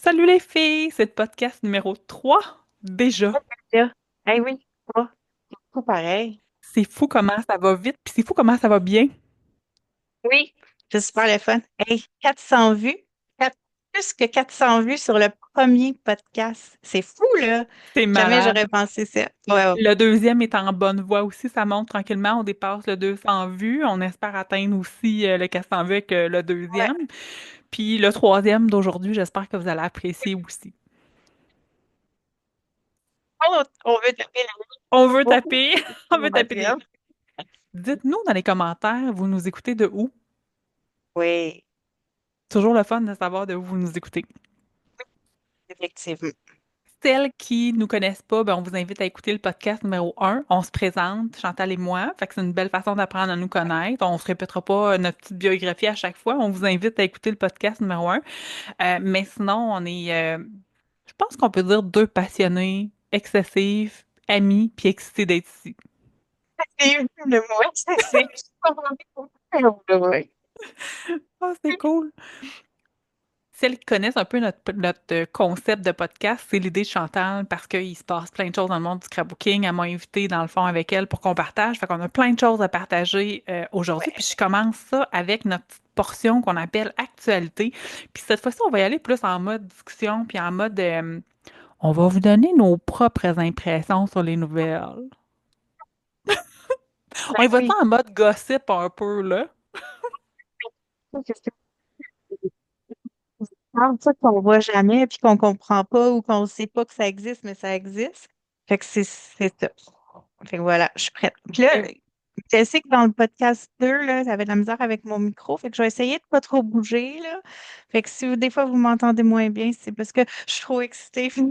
Salut les filles, c'est le podcast numéro 3 déjà. Là. Eh oui, pas pareil. C'est fou comment ça va vite, puis c'est fou comment ça va bien. Oui, c'est super le fun. Hey, 400 vues, plus que 400 vues sur le premier podcast. C'est fou, là. C'est Jamais malade. j'aurais pensé ça. Ouais, ouais. Le deuxième est en bonne voie aussi, ça monte tranquillement, on dépasse le 200 vues, on espère atteindre aussi le 400 vues avec le Ouais. deuxième. Puis le troisième d'aujourd'hui, j'espère que vous allez apprécier aussi. On veut taper la On veut beaucoup taper, on veut taper des... troisième. Dites-nous dans les commentaires, vous nous écoutez de où? Oui, Toujours le fun de savoir de où vous nous écoutez. effectivement. Celles qui nous connaissent pas, ben, on vous invite à écouter le podcast numéro 1. On se présente, Chantal et moi. Fait que c'est une belle façon d'apprendre à nous connaître. On se répétera pas notre petite biographie à chaque fois. On vous invite à écouter le podcast numéro 1. Mais sinon, on est, je pense qu'on peut dire deux passionnés, excessifs, amis, puis excités d'être ici. C'est le mot, c'est. Ouais. Ah, c'est cool. Celles qui connaissent un peu notre concept de podcast, c'est l'idée de Chantal parce qu'il se passe plein de choses dans le monde du scrapbooking. Elle m'a invité dans le fond avec elle pour qu'on partage. Fait qu'on a plein de choses à partager aujourd'hui. Puis je commence ça avec notre petite portion qu'on appelle actualité. Puis cette fois-ci, on va y aller plus en mode discussion, puis en mode on va vous donner nos propres impressions sur les nouvelles. On y va Oui. en mode gossip un peu, là? C'est ça qu'on voit jamais, puis qu'on comprend pas ou qu'on sait pas que ça existe, mais ça existe. Fait que c'est ça. Fait que voilà, je suis prête. Puis là, Et je sais que dans le podcast 2 là, j'avais de la misère avec mon micro. Fait que je vais essayer de pas trop bouger, là. Fait que si des fois vous m'entendez moins bien, c'est parce que je suis trop excitée. Je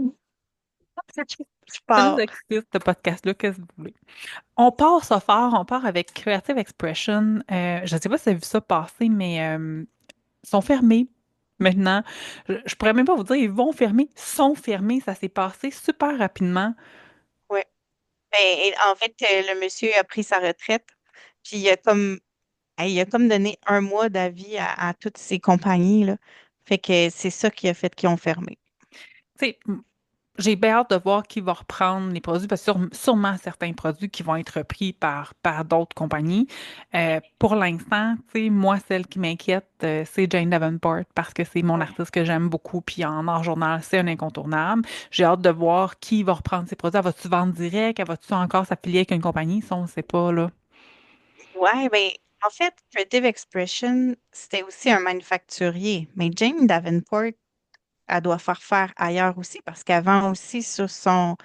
ça nous pars. excite, ce podcast-là, qu'est-ce que vous voulez? On part ça fort, on part avec Creative Expression. Je ne sais pas si vous avez vu ça passer, mais ils sont fermés maintenant. Je pourrais même pas vous dire ils vont fermer, sont fermés. Ça s'est passé super rapidement. Ouais. Ben, et en fait, le monsieur a pris sa retraite, puis il a comme donné un mois d'avis à toutes ses compagnies, là. Fait que c'est ça qui a fait qu'ils ont fermé. Tu sais, j'ai bien hâte de voir qui va reprendre les produits, parce que sûrement certains produits qui vont être repris par d'autres compagnies. Pour l'instant, tu sais, moi, celle qui m'inquiète, c'est Jane Davenport, parce que c'est mon Ouais. artiste que j'aime beaucoup, puis en art journal, c'est un incontournable. J'ai hâte de voir qui va reprendre ses produits. Elle va-tu vendre direct? Elle va-tu encore s'affilier avec une compagnie? Ça, on ne sait pas, là. Ouais, ben, en fait, Creative Expression, c'était aussi un manufacturier. Mais Jane Davenport, elle doit faire ailleurs aussi parce qu'elle vend aussi sur son,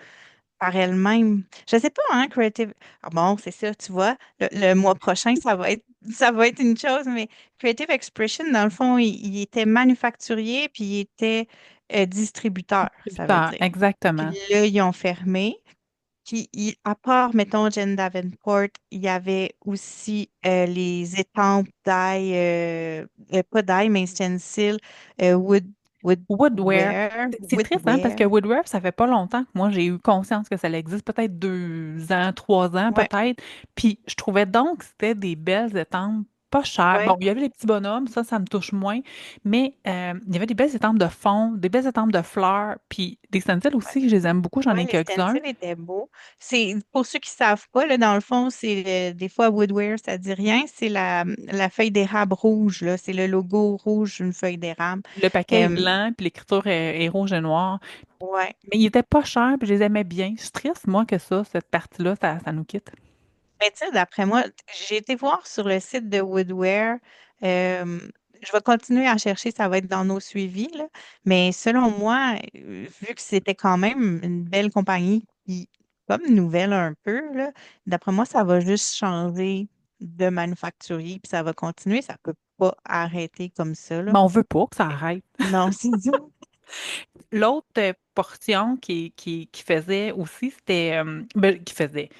par elle-même. Je sais pas, hein, Creative. Ah bon, c'est ça, tu vois. Le mois prochain, ça va être une chose, mais Creative Expression, dans le fond, il était manufacturier puis il était distributeur, ça veut dire. Puis Exactement. là, ils ont fermé. Puis, à part, mettons, Jen Davenport, il y avait aussi les étampes d'ail, pas d'ail, mais stencil, Woodware. C'est triste, hein, parce woodware. que Woodware, ça fait pas longtemps que moi, j'ai eu conscience que ça existe, peut-être 2 ans, 3 ans, Ouais, peut-être. Puis je trouvais donc que c'était des belles étampes, pas chères. Bon, ouais. il y avait les petits bonhommes, ça me touche moins. Mais il y avait des belles étampes de fond, des belles étampes de fleurs, puis des stencils aussi, je les aime beaucoup, j'en Ouais, ai les quelques-uns. stencils étaient beaux. C'est, pour ceux qui savent pas, là, dans le fond, c'est des fois woodware, ça dit rien. C'est la feuille d'érable rouge, là. C'est le logo rouge d'une feuille d'érable. Le paquet est Euh, blanc, puis l'écriture est rouge et noir. ouais. Mais ils étaient pas chers, puis je les aimais bien. Je suis triste, moi, que cette partie-là, ça nous quitte. Mais tu sais, d'après moi, j'ai été voir sur le site de Woodware. euh, je vais continuer à chercher, ça va être dans nos suivis, là. Mais selon moi, vu que c'était quand même une belle compagnie qui, comme nouvelle un peu, là, d'après moi, ça va juste changer de manufacturier, puis ça va continuer. Ça peut pas arrêter comme ça, là. Mais on veut pas que ça arrête. Non, c'est ça. L'autre portion qui faisait aussi, c'était, ben, qui faisait,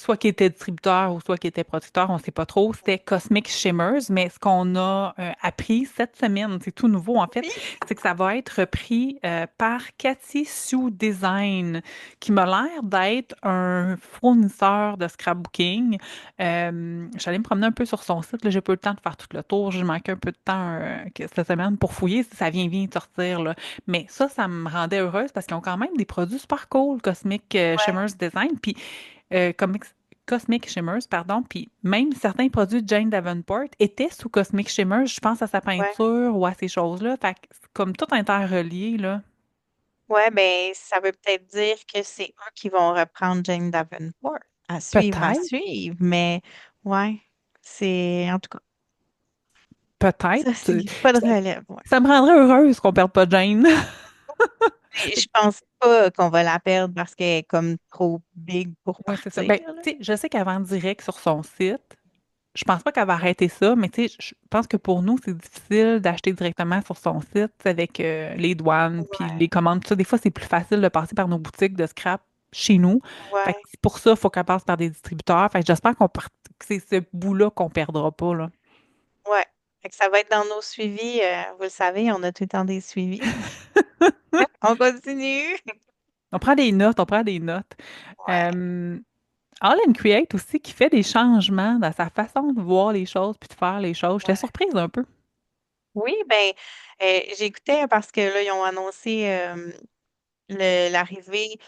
soit qui était distributeur ou soit qui était producteur, on ne sait pas trop. C'était Cosmic Shimmers, mais ce qu'on a appris cette semaine, c'est tout nouveau en fait, Oui, c'est que ça va être repris par Cathy Sue Design, qui m'a l'air d'être un fournisseur de scrapbooking. J'allais me promener un peu sur son site, là, j'ai pas eu le temps de faire tout le tour, j'ai manqué un peu de temps cette semaine pour fouiller si ça vient de sortir, là. Mais ça me rendait heureuse parce qu'ils ont quand même des produits super cool, Cosmic ouais, Shimmers Design. Puis Comics- Cosmic Shimmers, pardon, puis même certains produits de Jane Davenport étaient sous Cosmic Shimmers, je pense à sa ouais. peinture ou à ces choses-là. Fait que c'est comme tout interrelié, là. Ouais, ben, ça veut peut-être dire que c'est eux qui vont reprendre Jane Davenport. À Peut-être, suivre, mais ouais, c'est en tout cas, peut-être. ça, c'est pas de relève. Ouais. Ça me rendrait heureuse qu'on perde pas Jane. Et je pense pas qu'on va la perdre parce qu'elle est comme trop big pour Oui, c'est ça. partir, Ben, là. tu sais, je sais qu'elle vend direct sur son site. Je pense pas qu'elle va arrêter ça, mais tu sais, je pense que pour nous, c'est difficile d'acheter directement sur son site avec les douanes puis Ouais, les commandes. Tout ça. Des fois, c'est plus facile de passer par nos boutiques de scrap chez nous. Fait que ouais, c'est pour ça, il faut qu'elle passe par des distributeurs. Fait que j'espère que c'est ce bout-là qu'on perdra pas, là. ouais. Fait que ça va être dans nos suivis. Vous le savez, on a tout le temps des suivis. On continue. On prend des notes, on prend des notes. Ouais, Euh, All and Create aussi qui fait des changements dans sa façon de voir les choses puis de faire les choses. J'étais ouais. surprise un peu. Oui, ben, j'écoutais parce que là, ils ont annoncé l'arrivée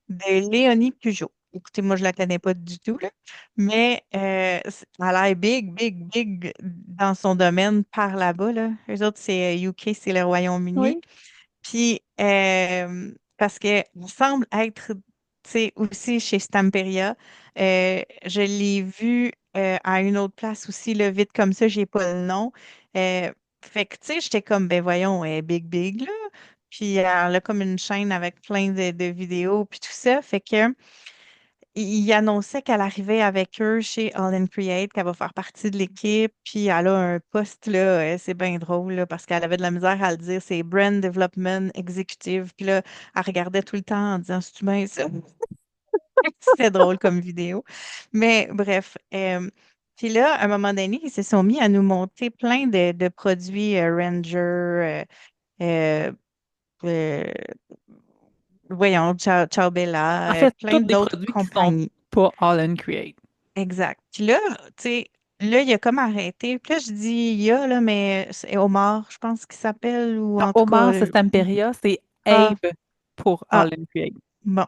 de Léonie Peugeot. Écoutez, moi, je la connais pas du tout, là, mais elle a l'air big, big, big dans son domaine par là-bas, là. Eux autres, c'est UK, c'est le Royaume-Uni. Oui. Puis, parce qu'elle semble être, tu sais, aussi chez Stamperia. Je l'ai vue à une autre place aussi, le vite comme ça, j'ai pas le nom. Euh, fait que, tu sais, j'étais comme, ben voyons, elle est big, big, là. Puis, elle a comme une chaîne avec plein de vidéos, puis tout ça. Fait que, il annonçait qu'elle arrivait avec eux chez All and Create, qu'elle va faire partie de l'équipe, puis elle a un poste là, c'est bien drôle là, parce qu'elle avait de la misère à le dire, c'est Brand Development Executive, puis là, elle regardait tout le temps en disant, c'est bien ça. C'était drôle comme vidéo. Mais bref, puis là, à un moment donné, ils se sont mis à nous monter plein de produits Ranger, euh, euh, voyons, Ciao En Bella, fait, tous plein des d'autres produits qui sont compagnies. pas All and Create. Exact. Puis là, tu sais, là, il a comme arrêté. Puis là, je dis il y a, là, mais c'est Omar, je pense qu'il s'appelle, ou Non, en tout cas. Omar Sestamperia, c'est Ah, Abe pour ah, All and Create. bon.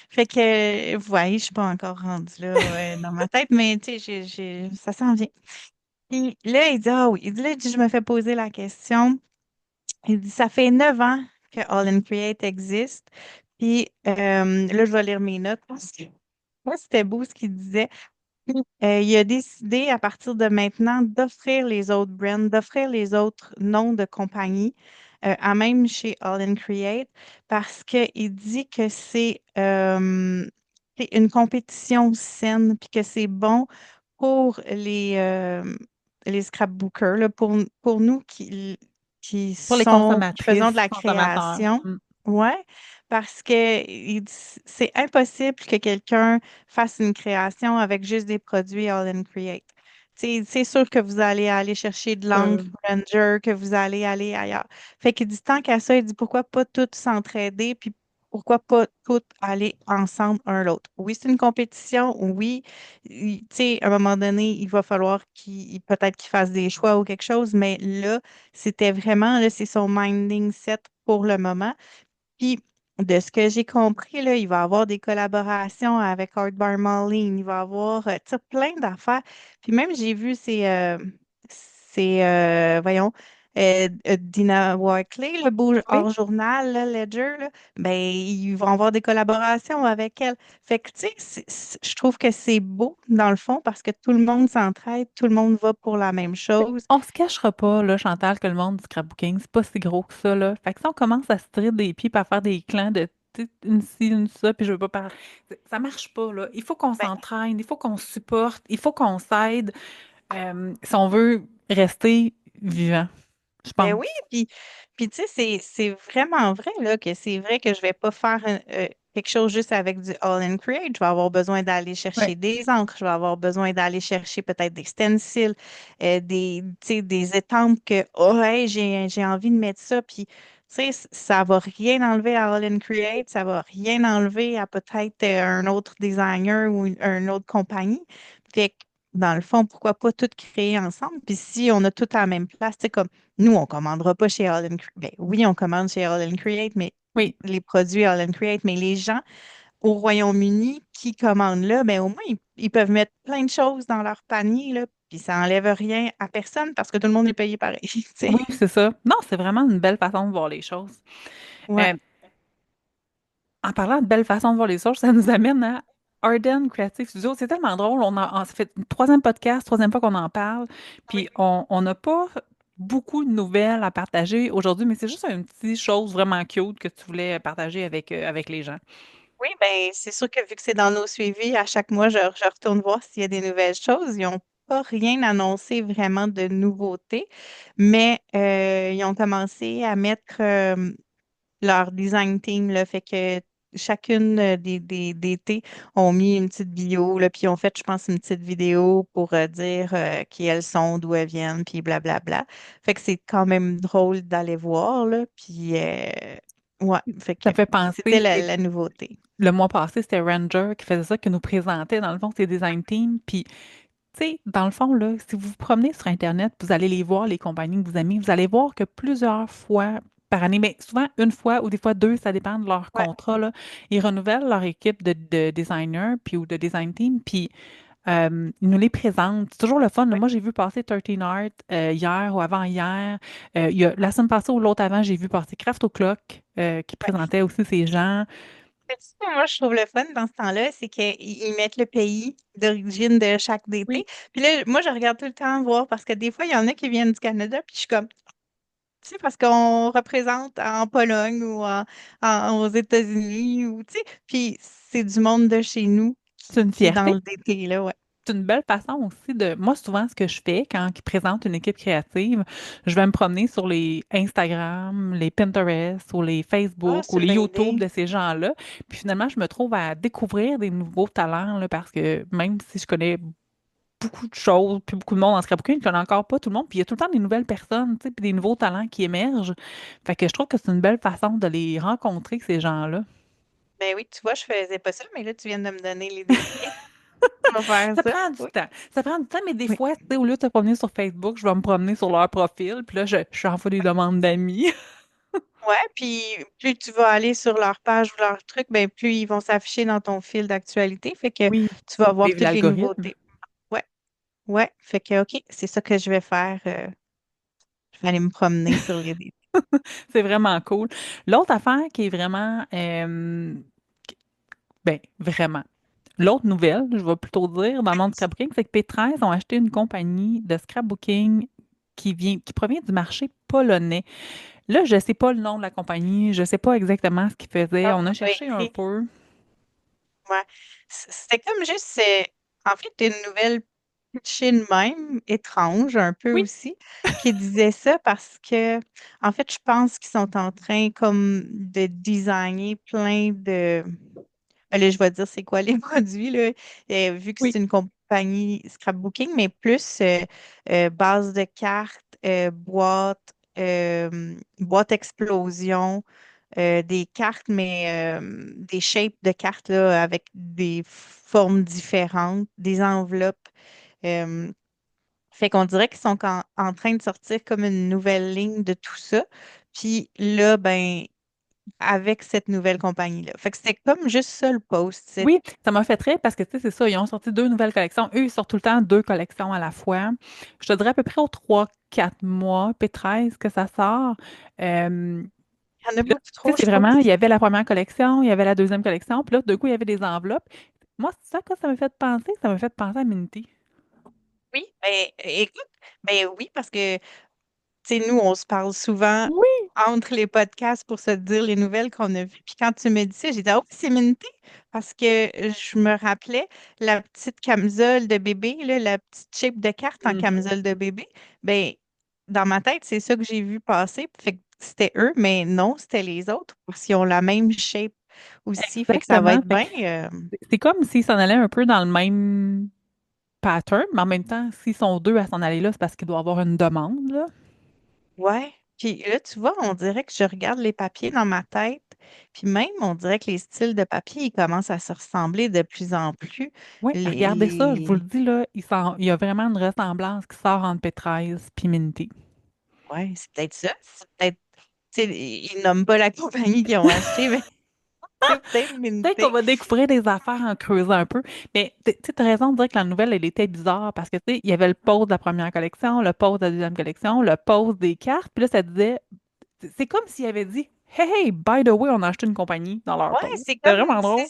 Fait que, vous voyez, je suis pas encore rendue là dans ma tête, mais tu sais, ça s'en vient. Puis là, il dit, ah oui, il dit, là, il dit, je me fais poser la question. Il dit, ça fait 9 ans que All and Create existe. Puis là, je vais lire mes notes parce que moi, c'était beau ce qu'il disait. Il a décidé à partir de maintenant d'offrir les autres brands, d'offrir les autres noms de compagnies, à même chez All and Create, parce qu'il dit que c'est une compétition saine, puis que c'est bon pour les scrapbookers, là, pour nous Pour les qui faisons de consommatrices, la consommateurs. création. Mm. Ouais, parce que c'est impossible que quelqu'un fasse une création avec juste des produits All and Create. C'est sûr que vous allez aller chercher de l'encre Euh, Ranger, que vous allez aller ailleurs. Fait qu'il dit tant qu'à ça, il dit pourquoi pas tous s'entraider, puis pourquoi pas tous aller ensemble un l'autre. Oui, c'est une compétition, oui, tu sais, à un moment donné, il va falloir qu'il peut-être qu'il fasse des choix ou quelque chose, mais là, c'était vraiment, là, c'est son minding set pour le moment. Puis, de ce que j'ai compris, là, il va y avoir des collaborations avec Art Bar Marlene, il va y avoir tu sais, plein d'affaires. Puis même, j'ai vu voyons, Dina Walkley, le beau oui. hors-journal, là, Ledger, là, ben, ils vont avoir des collaborations avec elle. Fait que, tu sais, je trouve que c'est beau, dans le fond, parce que tout le monde s'entraide, tout le monde va pour la même chose. On se cachera pas, là, Chantal, que le monde du scrapbooking, c'est pas si gros que ça, là. Fait que si on commence à se tirer des pieds et à faire des clans de tu sais, une ci, une ça, puis je veux pas parler. Ça marche pas, là. Il faut qu'on Ben, s'entraîne, il faut qu'on se supporte, il faut qu'on s'aide si on veut rester vivant, je Ben pense. oui, puis tu sais, c'est vraiment vrai là, que c'est vrai que je vais pas faire quelque chose juste avec du All and Create, je vais avoir besoin d'aller Ouais. chercher des encres, je vais avoir besoin d'aller chercher peut-être des stencils, tu sais, des étampes que, oh, hey, j'ai envie de mettre ça, puis, tu sais, ça va rien enlever à All and Create, ça va rien enlever à peut-être un autre designer ou une autre compagnie. Fait que, dans le fond, pourquoi pas tout créer ensemble? Puis si on a tout à la même place, tu sais, comme nous, on commandera pas chez All and Create. Ben, oui, on commande chez All and Create, mais Oui. les produits All and Create, mais les gens au Royaume-Uni qui commandent là, ben au moins, ils peuvent mettre plein de choses dans leur panier, là, puis ça enlève rien à personne parce que tout le monde est payé pareil, tu sais. Oui, c'est ça. Non, c'est vraiment une belle façon de voir les choses. Ouais. Euh, En parlant de belle façon de voir les choses, ça nous amène à Arden Creative Studio. C'est tellement drôle. Ça fait le troisième podcast, troisième fois qu'on en parle. Oui. Puis on n'a pas beaucoup de nouvelles à partager aujourd'hui, mais c'est juste une petite chose vraiment cute que tu voulais partager avec les gens. Oui, ben c'est sûr que vu que c'est dans nos suivis, à chaque mois, je retourne voir s'il y a des nouvelles choses. Ils n'ont pas rien annoncé vraiment de nouveautés, mais ils ont commencé à mettre leur design team, là, fait que chacune des thés ont mis une petite bio, là, puis ont fait, je pense, une petite vidéo pour dire qui elles sont, d'où elles viennent, puis blablabla. Fait que c'est quand même drôle d'aller voir, là, puis ouais, fait Ça que me fait penser, c'était la nouveauté. le mois passé, c'était Ranger qui faisait ça, qui nous présentait, dans le fond, ses design teams. Puis tu sais, dans le fond, là, si vous vous promenez sur Internet, vous allez les voir, les compagnies que vous aimez, vous allez voir que plusieurs fois par année, mais souvent une fois ou des fois deux, ça dépend de leur Ouais, contrat, là, ils renouvellent leur équipe de designers puis, ou de design team, puis ils nous les présentent. C'est toujours le fun, là. ouais, Moi, j'ai vu passer 13 Art hier ou avant-hier. La semaine passée ou l'autre avant, j'ai vu passer Craft O'Clock qui ouais. présentait aussi ses gens. Fait que ça, moi, je trouve le fun dans ce temps-là, c'est qu'ils mettent le pays d'origine de chaque DT. Oui. Puis là, moi, je regarde tout le temps voir parce que des fois, il y en a qui viennent du Canada, puis je suis comme, tu sais, parce qu'on représente en Pologne ou aux États-Unis, ou, tu sais, puis c'est du monde de chez nous C'est une qui est dans fierté. le DT, là, ouais. C'est une belle façon aussi de... Moi, souvent, ce que je fais quand ils présentent une équipe créative, je vais me promener sur les Instagram, les Pinterest ou les Ah, Facebook ou c'est une les bonne YouTube idée. de ces gens-là. Puis finalement, je me trouve à découvrir des nouveaux talents là, parce que même si je connais beaucoup de choses, puis beaucoup de monde en scrapbooking, je connais encore pas tout le monde. Puis il y a tout le temps des nouvelles personnes, tu sais, puis des nouveaux talents qui émergent. Fait que je trouve que c'est une belle façon de les rencontrer, ces gens-là. Ben oui, tu vois, je faisais pas ça, mais là, tu viens de me donner l'idée. Je vais faire Ça ça. prend du Oui. temps. Ça prend du temps, mais des Oui. fois, tu sais, au lieu de te promener sur Facebook, je vais me promener sur leur profil, puis là, je envoie des demandes d'amis. Ouais, puis plus tu vas aller sur leur page ou leur truc, ben plus ils vont s'afficher dans ton fil d'actualité. Fait que Oui. tu vas voir Vive toutes les l'algorithme. nouveautés. Ouais, ouais. Fait que OK, c'est ça que je vais faire. Je vais aller me promener sur les. C'est vraiment cool. L'autre affaire qui est vraiment, ben, vraiment, l'autre nouvelle, je vais plutôt dire, dans le monde du scrapbooking, c'est que P13 ont acheté une compagnie de scrapbooking qui provient du marché polonais. Là, je ne sais pas le nom de la compagnie, je ne sais pas exactement ce qu'ils faisaient. Ah, On a c'est pas cherché un écrit. peu. Ouais. C'était comme juste, en fait, une nouvelle pitchée de même, étrange un peu Oui, aussi, qui disait ça parce que, en fait, je pense qu'ils sont en train comme de designer plein de. Allez, je vais dire c'est quoi les produits, là, vu que oui, c'est une compagnie scrapbooking, mais plus base de cartes, boîte explosion, des cartes, mais des shapes de cartes là, avec des formes différentes, des enveloppes. euh, Fait qu'on dirait qu'ils sont en train de sortir comme une nouvelle ligne de tout ça. Puis là, ben, avec cette nouvelle compagnie-là. Fait que c'était comme juste ça le post. oui, ça m'a fait rire parce que, tu sais, c'est ça, ils ont sorti deux nouvelles collections. Eux, ils sortent tout le temps deux collections à la fois. Je te dirais à peu près aux 3, 4 mois, P13 que ça sort. Il y en a Puis là, beaucoup tu sais, trop, je c'est trouve. vraiment, il y avait la première collection, il y avait la deuxième collection, puis là, de coup, il y avait des enveloppes. Moi, c'est ça que ça m'a fait penser, ça m'a fait penser à Minty. Oui, ben, écoute, ben oui, parce que, tu sais, nous, on se parle souvent Oui, entre les podcasts pour se dire les nouvelles qu'on a vues. Puis quand tu me dis ça, j'ai dit, ah oui, c'est Minty, parce que je me rappelais la petite camisole de bébé, là, la petite shape de carte en Mhm. camisole de bébé. Ben, dans ma tête, c'est ça que j'ai vu passer. Fait que c'était eux, mais non, c'était les autres, parce qu'ils ont la même shape. aussi. Fait que ça va Exactement. être Fait bien. que c'est comme s'ils s'en allaient un peu dans le même pattern, mais en même temps, s'ils sont deux à s'en aller là, c'est parce qu'il doit y avoir une demande, là. Ouais. Puis là, tu vois, on dirait que je regarde les papiers dans ma tête. Puis même, on dirait que les styles de papier, ils commencent à se ressembler de plus en plus. Oui, regardez ça, je vous le Les... dis, là, il y a vraiment une ressemblance qui sort entre Pétraise et Minty. Ouais, c'est peut-être ça. C'est peut-être. Tu sais, ils nomment pas la compagnie qu'ils ont acheté, mais c'est peut-être Peut-être qu'on Minté. va découvrir des affaires en creusant un peu. Mais tu as raison de dire que la nouvelle, elle était bizarre parce que, tu sais, il y avait le pause de la première collection, le pause de la deuxième collection, le pause des cartes. Puis là, ça disait, c'est comme s'il avait dit, hey, hey, by the way, on a acheté une compagnie dans leur Ouais, pause. c'est C'était comme. vraiment drôle.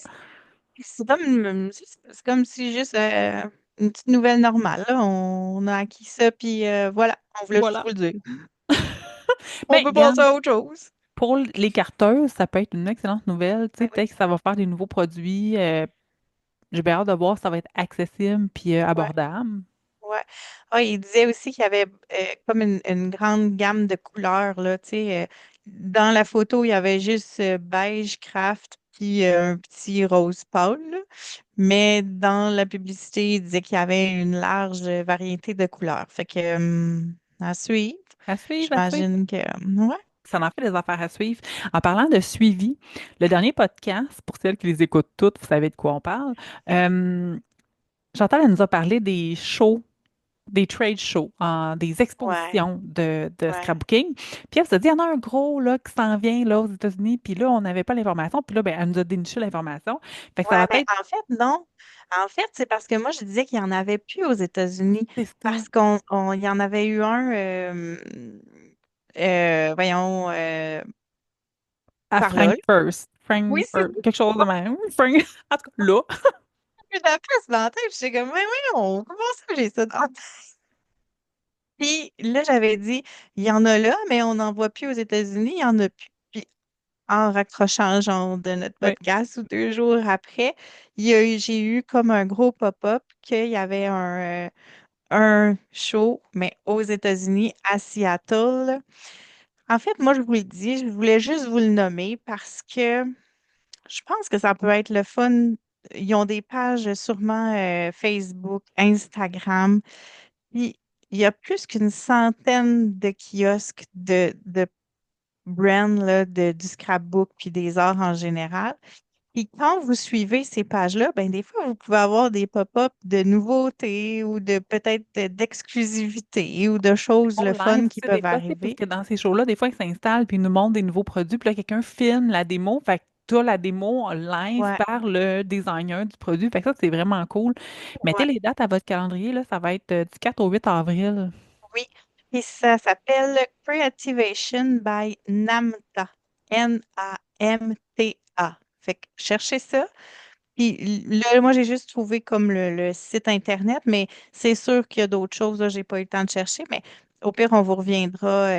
C'est comme si juste une petite nouvelle normale. Là. On a acquis ça, puis voilà, on voulait juste Voilà. vous le dire. On Mais peut passer regarde, à autre chose. pour les carteuses, ça peut être une excellente nouvelle. Tu sais, Ben oui. peut-être que ça va faire des nouveaux produits. J'ai bien hâte de voir si ça va être accessible puis Ouais, abordable. ouais. Ah, il disait aussi qu'il y avait comme une grande gamme de couleurs, là, tu sais. Dans la photo, il y avait juste beige, craft, puis un petit rose pâle, là. Mais dans la publicité, il disait qu'il y avait une large variété de couleurs. Fait que, à suivre. À suivre, à suivre. J'imagine que, ouais, Ça en fait des affaires à suivre. En parlant de suivi, le dernier podcast, pour celles qui les écoutent toutes, vous savez de quoi on parle. euh, Chantal, elle nous a parlé des shows, des trade shows, des ouais, expositions de ouais. scrapbooking. Puis elle s'est dit, il y en a un gros là, qui s'en vient là, aux États-Unis. Puis là, on n'avait pas l'information. Puis là, ben, elle nous a déniché l'information. Fait que ça Ouais, va ben, être, en fait, non. En fait, c'est parce que moi, je disais qu'il n'y en avait plus aux États-Unis. c'est ça, Parce il y en avait eu un, voyons, à par là. Frankfurt. Oui, c'est Quelque chose de même. En tout cas, là. j'ai la place dans la tête. J'étais comme, mais oui, comment ça, j'ai ça dans la tête? Puis là, j'avais dit, il y en a là, mais on n'en voit plus aux États-Unis, il y en a plus. Puis en raccrochant genre de notre Oui. podcast ou 2 jours après, j'ai eu comme un gros pop-up qu'il y avait un show, mais aux États-Unis, à Seattle. En fait, moi, je vous le dis, je voulais juste vous le nommer parce que je pense que ça peut être le fun. Ils ont des pages sûrement Facebook, Instagram. Puis, il y a plus qu'une centaine de kiosques de brands là, du scrapbook puis des arts en général. Et quand vous suivez ces pages-là, ben des fois, vous pouvez avoir des pop-up de nouveautés ou de peut-être d'exclusivité ou de choses On le live, fun tu qui sais, des peuvent fois, tu sais, parce arriver. que dans ces shows-là, des fois, ils s'installent puis ils nous montrent des nouveaux produits, puis là, quelqu'un filme la démo, fait que tu as la démo en live Ouais, par le designer du produit, fait que ça, c'est vraiment cool. Mettez ouais, les dates à votre calendrier, là, ça va être du 4 au 8 avril. oui. Et ça s'appelle Creativation by Namta. Namta. Fait que cherchez ça. Puis là, moi, j'ai juste trouvé comme le site Internet, mais c'est sûr qu'il y a d'autres choses. Là, j'ai pas eu le temps de chercher, mais au pire, on vous reviendra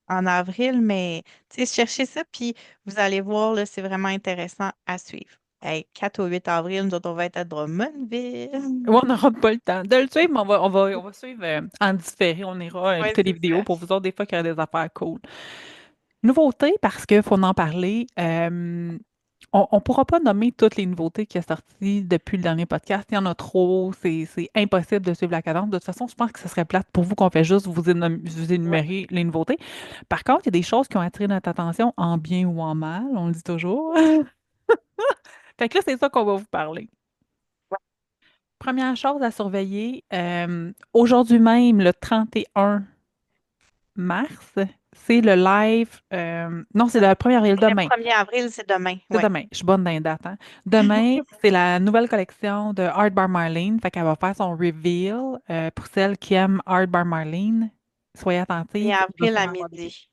en avril. Mais tu sais, cherchez ça, puis vous allez voir, là, c'est vraiment intéressant à suivre. Hey, 4 au 8 avril, nous autres, on va être à Drummondville. Ouais, on n'aura pas le temps de le suivre, mais on va suivre en différé. On ira Ouais, écouter des c'est vidéos ça. pour vous autres, des fois, qu'il y a des affaires cool. Nouveautés, parce qu'il faut en parler. On ne pourra pas nommer toutes les nouveautés qui sont sorties depuis le dernier podcast. Il y en a trop. C'est impossible de suivre la cadence. De toute façon, je pense que ce serait plate pour vous qu'on fait juste vous Ouais, énumérer les nouveautés. Par contre, il y a des choses qui ont attiré notre attention en bien ou en mal, on le dit toujours. Fait que là, c'est ça qu'on va vous parler. ouais. Première chose à surveiller, aujourd'hui même, le 31 mars, c'est le live. Non, c'est Ça- le 1er avril, Le demain. 1er avril, c'est demain. C'est Ouais. demain. Je suis bonne dans les dates, hein. Demain, c'est la nouvelle collection de Art Bar Marlene. Fait qu'elle va faire son reveal. Pour celles qui aiment Art Bar Marlene, soyez 1er attentives. Il va avril à sûrement avoir des photos. midi.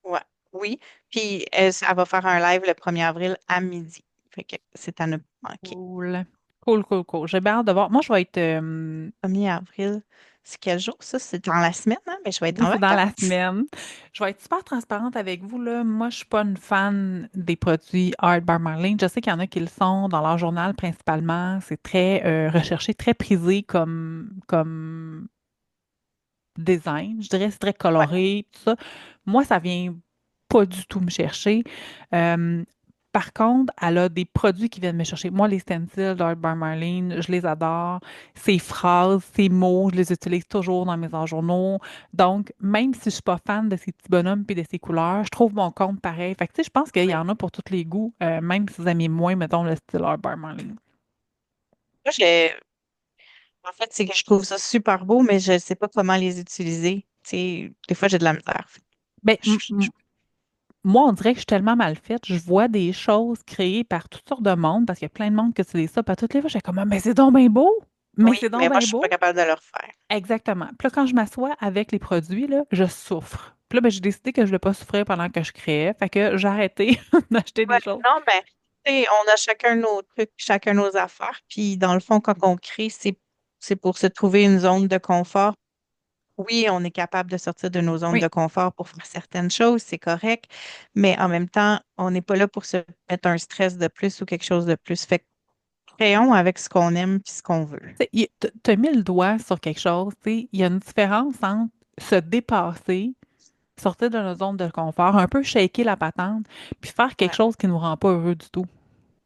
Ouais. Oui. Puis, elle va faire un live le 1er avril à midi. Fait que c'est à ne pas manquer. Cool. Cool, cool, cool. J'ai bien hâte de voir. Moi, je vais être. 1er avril, c'est quel jour ça? C'est dans la semaine, hein? Mais je vais être Oui, en c'est dans la vacances. semaine. Je vais être super transparente avec vous, là. Moi, je suis pas une fan des produits Art Bar Marlene. Je sais qu'il y en a qui le sont dans leur journal principalement. C'est très recherché, très prisé comme design. Je dirais c'est très Ouais. coloré, tout ça. Moi, ça vient pas du tout me chercher. Par contre, elle a des produits qui viennent me chercher. Moi, les stencils d'Art by Marlene, je les adore. Ses phrases, ses mots, je les utilise toujours dans mes journaux. Donc, même si je suis pas fan de ces petits bonhommes puis de ces couleurs, je trouve mon compte pareil. Fait que, tu sais, je pense qu'il y Oui. en a pour tous les goûts, même si vous aimez moins, mettons, le style Art by Marlene. Moi, en fait, c'est que je trouve ça super beau, mais je ne sais pas comment les utiliser. Tu sais, des fois, j'ai de la misère. Ben, Je- je- moi, on dirait que je suis tellement mal faite. Je vois des choses créées par toutes sortes de monde, parce qu'il y a plein de monde qui utilise ça. Puis à toutes les fois, je suis comme, ah, mais c'est donc bien beau! Mais Oui, c'est mais donc moi, bien je suis pas beau! capable de le refaire. Exactement. Puis là, quand je m'assois avec les produits, là, je souffre. Puis là, ben, j'ai décidé que je ne voulais pas souffrir pendant que je créais. Fait que j'ai arrêté d'acheter Ouais, des choses. non, ben, tu sais, on a chacun nos trucs, chacun nos affaires. Puis, dans le fond, quand on crée, c'est pour se trouver une zone de confort. Oui, on est capable de sortir de nos zones Oui, de confort pour faire certaines choses, c'est correct. Mais en même temps, on n'est pas là pour se mettre un stress de plus ou quelque chose de plus. Fait que créons avec ce qu'on aime puis ce qu'on veut. tu as mis le doigt sur quelque chose. Tu sais, il y a une différence entre se dépasser, sortir de notre zone de confort, un peu shaker la patente, puis faire quelque Ouais, chose qui ne nous rend pas heureux du tout.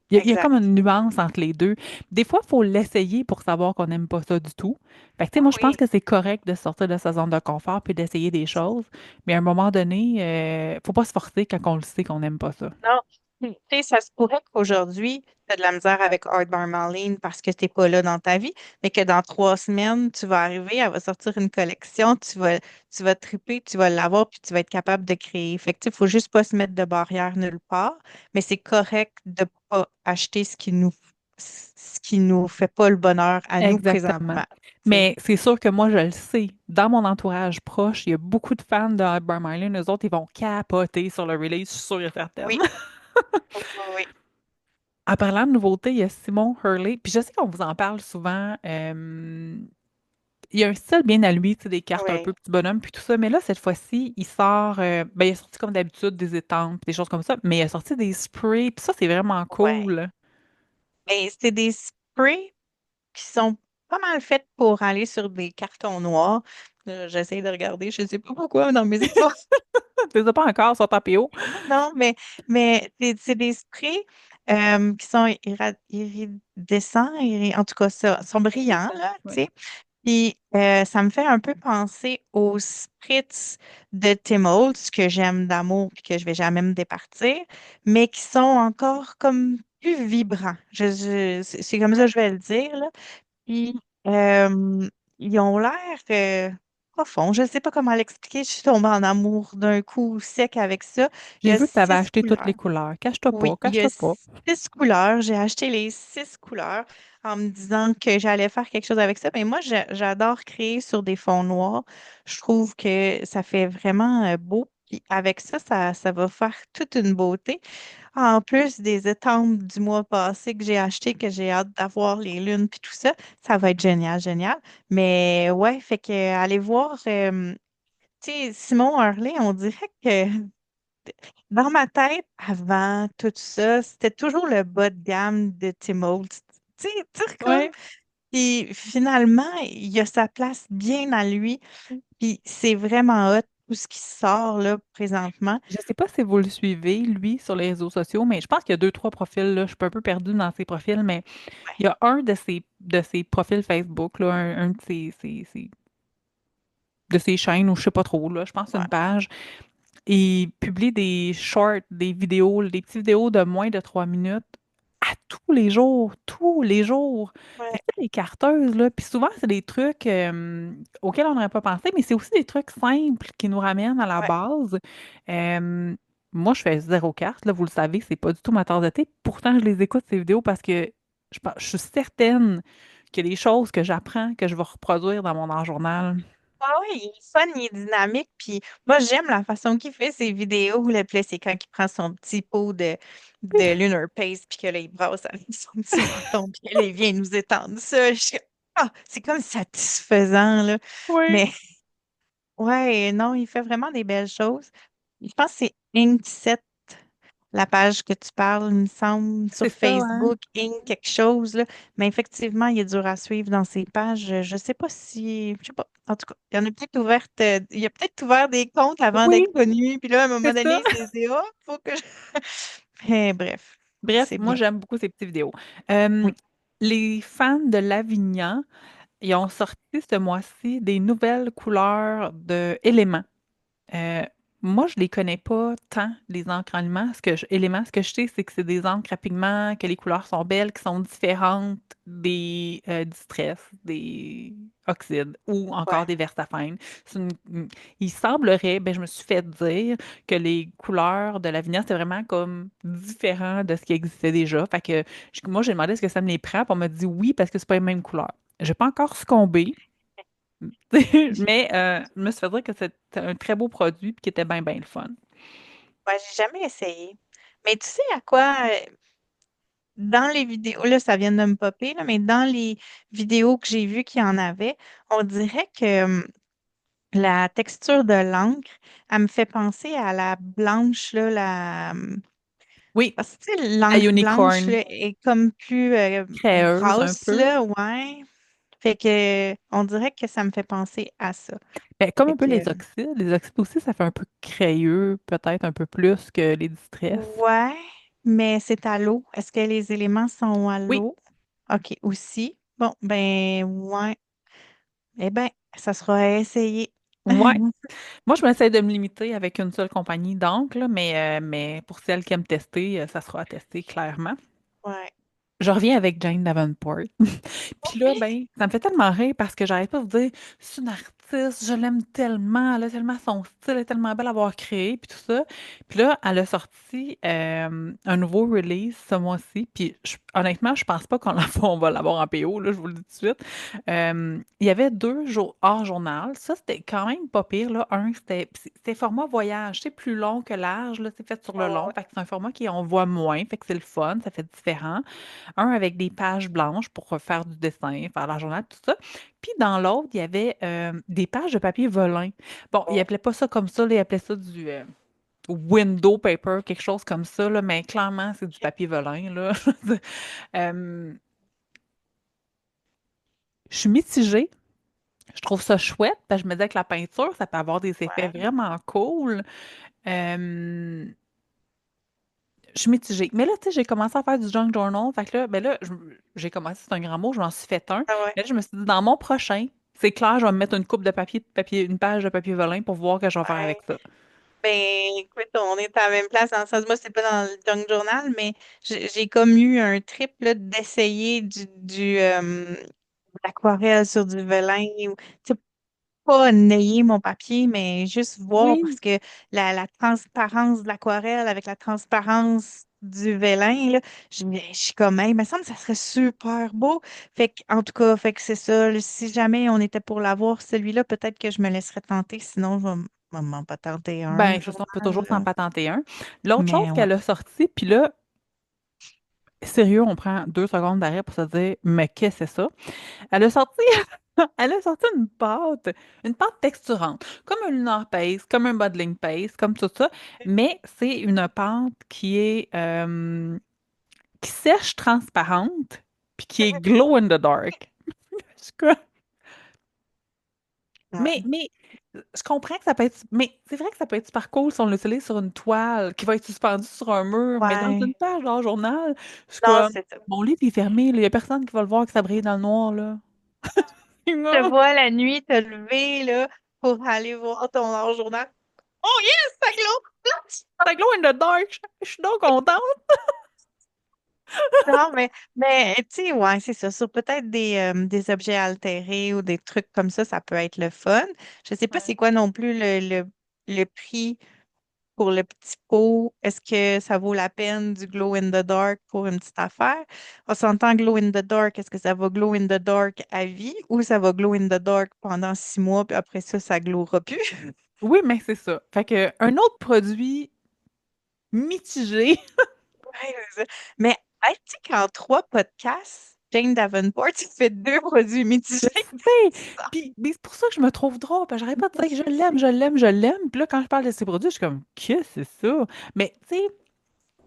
Il y a comme exact. une nuance entre les deux. Des fois, il faut l'essayer pour savoir qu'on n'aime pas ça du tout. Fait que, tu sais, Ah moi, je pense oui. que c'est correct de sortir de sa zone de confort puis d'essayer des choses. Mais à un moment donné, faut pas se forcer quand on le sait qu'on n'aime pas ça. Non, tu sais, ça se pourrait qu'aujourd'hui, tu as de la misère avec Art Bar Marlene parce que tu n'es pas là dans ta vie, mais que dans 3 semaines, tu vas arriver, elle va sortir une collection, tu vas triper, tu vas l'avoir, puis tu vas être capable de créer. Fait que, tu sais, il faut juste pas se mettre de barrière nulle part, mais c'est correct de pas acheter ce qui nous fait pas le bonheur à nous Exactement. présentement. Tu sais. Mais c'est sûr que moi, je le sais. Dans mon entourage proche, il y a beaucoup de fans de Hot Marlin. Eux autres, ils vont capoter sur le release, je suis sûre et certaine. Oui, oui, oui, oui. En parlant de nouveautés, il y a Simon Hurley. Puis je sais qu'on vous en parle souvent. Il y a un style bien à lui, tu sais, des cartes un Oui, peu petit bonhomme, puis tout ça. Mais là, cette fois-ci, il sort. Ben, il a sorti comme d'habitude des étampes, des choses comme ça. Mais il a sorti des sprays. Puis ça, c'est vraiment ouais. cool. Mais c'est des sprays qui sont pas mal faites pour aller sur des cartons noirs. J'essaie de regarder, je ne sais pas pourquoi dans mes histoires. Tu les as pas encore sur ta PO. Non, mais c'est des sprays qui sont iridescents, en tout cas, ça, sont C'est brillants, ça. là, tu Ouais. sais. Puis ça me fait un peu penser aux spritz de Tim Holtz que j'aime d'amour et que je vais jamais me départir, mais qui sont encore comme plus vibrants. C'est comme ça que je vais le dire, là. Puis, ils ont l'air profonds. Je ne sais pas comment l'expliquer. Je suis tombée en amour d'un coup sec avec ça. Il y J'ai a vu que tu avais six acheté toutes les couleurs. couleurs. Cache-toi pas, Oui, il y a cache-toi pas. 6 couleurs. J'ai acheté les 6 couleurs en me disant que j'allais faire quelque chose avec ça. Mais moi, j'adore créer sur des fonds noirs. Je trouve que ça fait vraiment beau. Puis avec ça, ça va faire toute une beauté. En plus des étampes du mois passé que j'ai acheté, que j'ai hâte d'avoir les lunes puis tout ça, ça va être génial, génial. Mais ouais, fait que allez voir, tu sais, Simon Hurley, on dirait que dans ma tête, avant tout ça, c'était toujours le bas de gamme de Tim Holtz. Tu sais, comme, Ouais. puis finalement, il a sa place bien à lui, puis c'est vraiment hot tout ce qui sort là présentement. Je sais pas si vous le suivez, lui, sur les réseaux sociaux, mais je pense qu'il y a deux, trois profils, là. Je suis un peu perdue dans ses profils, mais il y Ouais, a un de ses profils Facebook, là, un de ses chaînes, ou je sais pas trop, là. Je pense que c'est ouais, une page. Il publie des shorts, des vidéos, des petites vidéos de moins de 3 minutes à tous les jours, tous les jours. Fait ouais, que tu sais, les carteuses, là, puis souvent, c'est des trucs auxquels on n'aurait pas pensé, mais c'est aussi des trucs simples qui nous ramènent à la ouais. base. Euh, Moi, je fais zéro carte, là, vous le savez, c'est pas du tout ma tasse de thé. Pourtant, je les écoute, ces vidéos, parce que je suis certaine qu'il y a des choses que j'apprends que je vais reproduire dans mon journal. Ah oui, il est fun, il est dynamique. Puis moi, j'aime la façon qu'il fait ses vidéos. Le plus, c'est quand il prend son petit pot de Lunar Paste, puis que là, il brasse avec son petit menton, puis que là, il vient nous étendre ça. Ah, c'est comme satisfaisant, là. Oui, Mais ouais, non, il fait vraiment des belles choses. Je pense que c'est Ink7 la page que tu parles, il me semble, sur c'est ça, hein? Facebook, Inc. quelque chose, là. Mais effectivement, il est dur à suivre dans ses pages. Je sais pas si, je sais pas. En tout cas, il y en a peut-être il a peut-être ouvert des comptes avant Oui, d'être connu. Puis là, à un moment c'est ça. donné, il s'est dit, oh, faut que je... Mais bref. Bref, C'est moi, bien. j'aime beaucoup ces petites vidéos. Euh, Oui. les fans de Lavignan, ils ont sorti ce mois-ci des nouvelles couleurs de éléments. Euh, moi, je les connais pas tant, les encres en éléments. Ce que je sais, c'est que c'est des encres à pigments, que les couleurs sont belles, qui sont différentes des distress, des oxydes ou encore Ouais. des Versafine. Il semblerait, ben, je me suis fait dire que les couleurs de la Vignette, c'est vraiment comme différent de ce qui existait déjà. Fait que moi, j'ai demandé est-ce que ça me les prend, puis on m'a dit oui, parce que c'est pas les mêmes couleurs. J'ai pas encore succombé. Mais je me suis fait dire que c'était un très beau produit et qui était bien, bien le fun. Ouais, j'ai jamais essayé. Mais tu sais à quoi, dans les vidéos, là, ça vient de me popper, là, mais dans les vidéos que j'ai vues qu'il y en avait, on dirait que la texture de l'encre, elle me fait penser à la blanche, là, Oui, parce que tu sais, la l'encre blanche, unicorn, là, est comme plus créeuse un grasse, peu. là, ouais. Fait que, on dirait que ça me fait penser à ça. Ben, comme Fait un peu que, les oxydes. Les oxydes aussi, ça fait un peu crayeux, peut-être un peu plus que les distress. ouais, mais c'est à l'eau. Est-ce que les éléments sont à Oui, l'eau? OK, aussi. Bon, ben, ouais. Eh bien, ça sera à essayer. ouais. Moi, je m'essaie de me limiter avec une seule compagnie d'encre, là, mais pour celles qui aiment tester, ça sera à tester clairement. Ouais. Je reviens avec Jane Davenport. Puis là, Oui. ben, ça me fait tellement rire parce que j'arrête pas de vous dire, c'est une artiste, je l'aime tellement, elle a tellement son style, elle est tellement belle à avoir créé, puis tout ça. Puis là, elle a sorti un nouveau release ce mois-ci, puis honnêtement, je pense pas on va l'avoir en PO, là, je vous le dis tout de suite. Il y avait deux jours hors journal, ça c'était quand même pas pire, là. Un, c'était format voyage, c'est plus long que large, là, c'est fait sur Ouais, le ouais, long, ouais. fait que c'est un format qui on voit moins, fait que c'est le fun, ça fait différent. Un avec des pages blanches pour faire du dessin, faire la journal, tout ça. Puis dans l'autre, il y avait des pages de papier velin. Bon, il appelait pas ça comme ça, là, il appelait ça du window paper, quelque chose comme ça, là, mais clairement, c'est du papier velin, là. Euh, je suis mitigée. Je trouve ça chouette, parce que je me disais que la peinture, ça peut avoir des effets Ouais. vraiment cool. Euh, je suis mitigée. Mais là, tu sais, j'ai commencé à faire du junk journal. Fait que là, ben là, j'ai commencé, c'est un grand mot, je m'en suis fait un. Ah ouais. Mais là, je me suis dit, dans mon prochain, c'est clair, je vais me mettre une coupe de papier, une page de papier velin pour voir ce que je vais faire avec Ouais. ça. Ben, écoute, on est à la même place dans le sens, moi, c'est pas dans le junk journal, mais j'ai comme eu un trip là, d'essayer de l'aquarelle sur du velin. Ou, tu sais, pas nailler mon papier, mais juste voir Oui. parce que la transparence de l'aquarelle avec la transparence du vélin, là, je suis comme, hey, il me semble que ça serait super beau. Fait que, en tout cas, fait que c'est ça. Là, si jamais on était pour l'avoir, celui-là, peut-être que je me laisserais tenter. Sinon, je vais m'en pas tenter un Ben, c'est ça, on peut journal. toujours s'en Là. patenter un. L'autre chose Mais ouais. qu'elle a sorti, puis là, sérieux, on prend 2 secondes d'arrêt pour se dire, mais qu'est-ce que c'est ça? Elle a sorti, elle a sorti une pâte texturante, comme un lunar paste, comme un modeling paste, comme tout ça, mais c'est une pâte qui sèche transparente, puis qui est glow in the dark. C'est quoi? Mais, Ouais. mais, je comprends que ça peut être, mais c'est vrai que ça peut être super cool si on l'utilise sur une toile qui va être suspendue sur un mur, mais dans une Ouais. page dans le journal, c'est Non, comme, c'est ça. mon livre est fermé, il n'y a personne qui va le voir que ça brille dans le noir, là. Je te vois la nuit te lever là, pour aller voir ton journal. Oh yes, ça glow! Ça glow in the dark, je suis donc contente. Non, mais tu sais, ouais, c'est ça. Sur peut-être des objets altérés ou des trucs comme ça peut être le fun. Je sais pas c'est Ouais. quoi non plus le prix pour le petit pot. Est-ce que ça vaut la peine du glow in the dark pour une petite affaire? On s'entend glow in the dark, est-ce que ça va glow in the dark à vie ou ça va glow in the dark pendant 6 mois, puis après ça, ça glowera plus? Oui, mais c'est ça. Fait que un autre produit mitigé. Ouais, c'est ça. Mais hey, tu sais qu'en 3 podcasts, Jane Davenport, tu fais 2 produits Je mitigés. sais. Puis mais c'est pour ça que je me trouve drôle, parce que j'arrête pas de dire que je l'aime, je l'aime, je l'aime. Puis là, quand je parle de ces produits, je suis comme, qu'est-ce que c'est ça? Mais tu sais,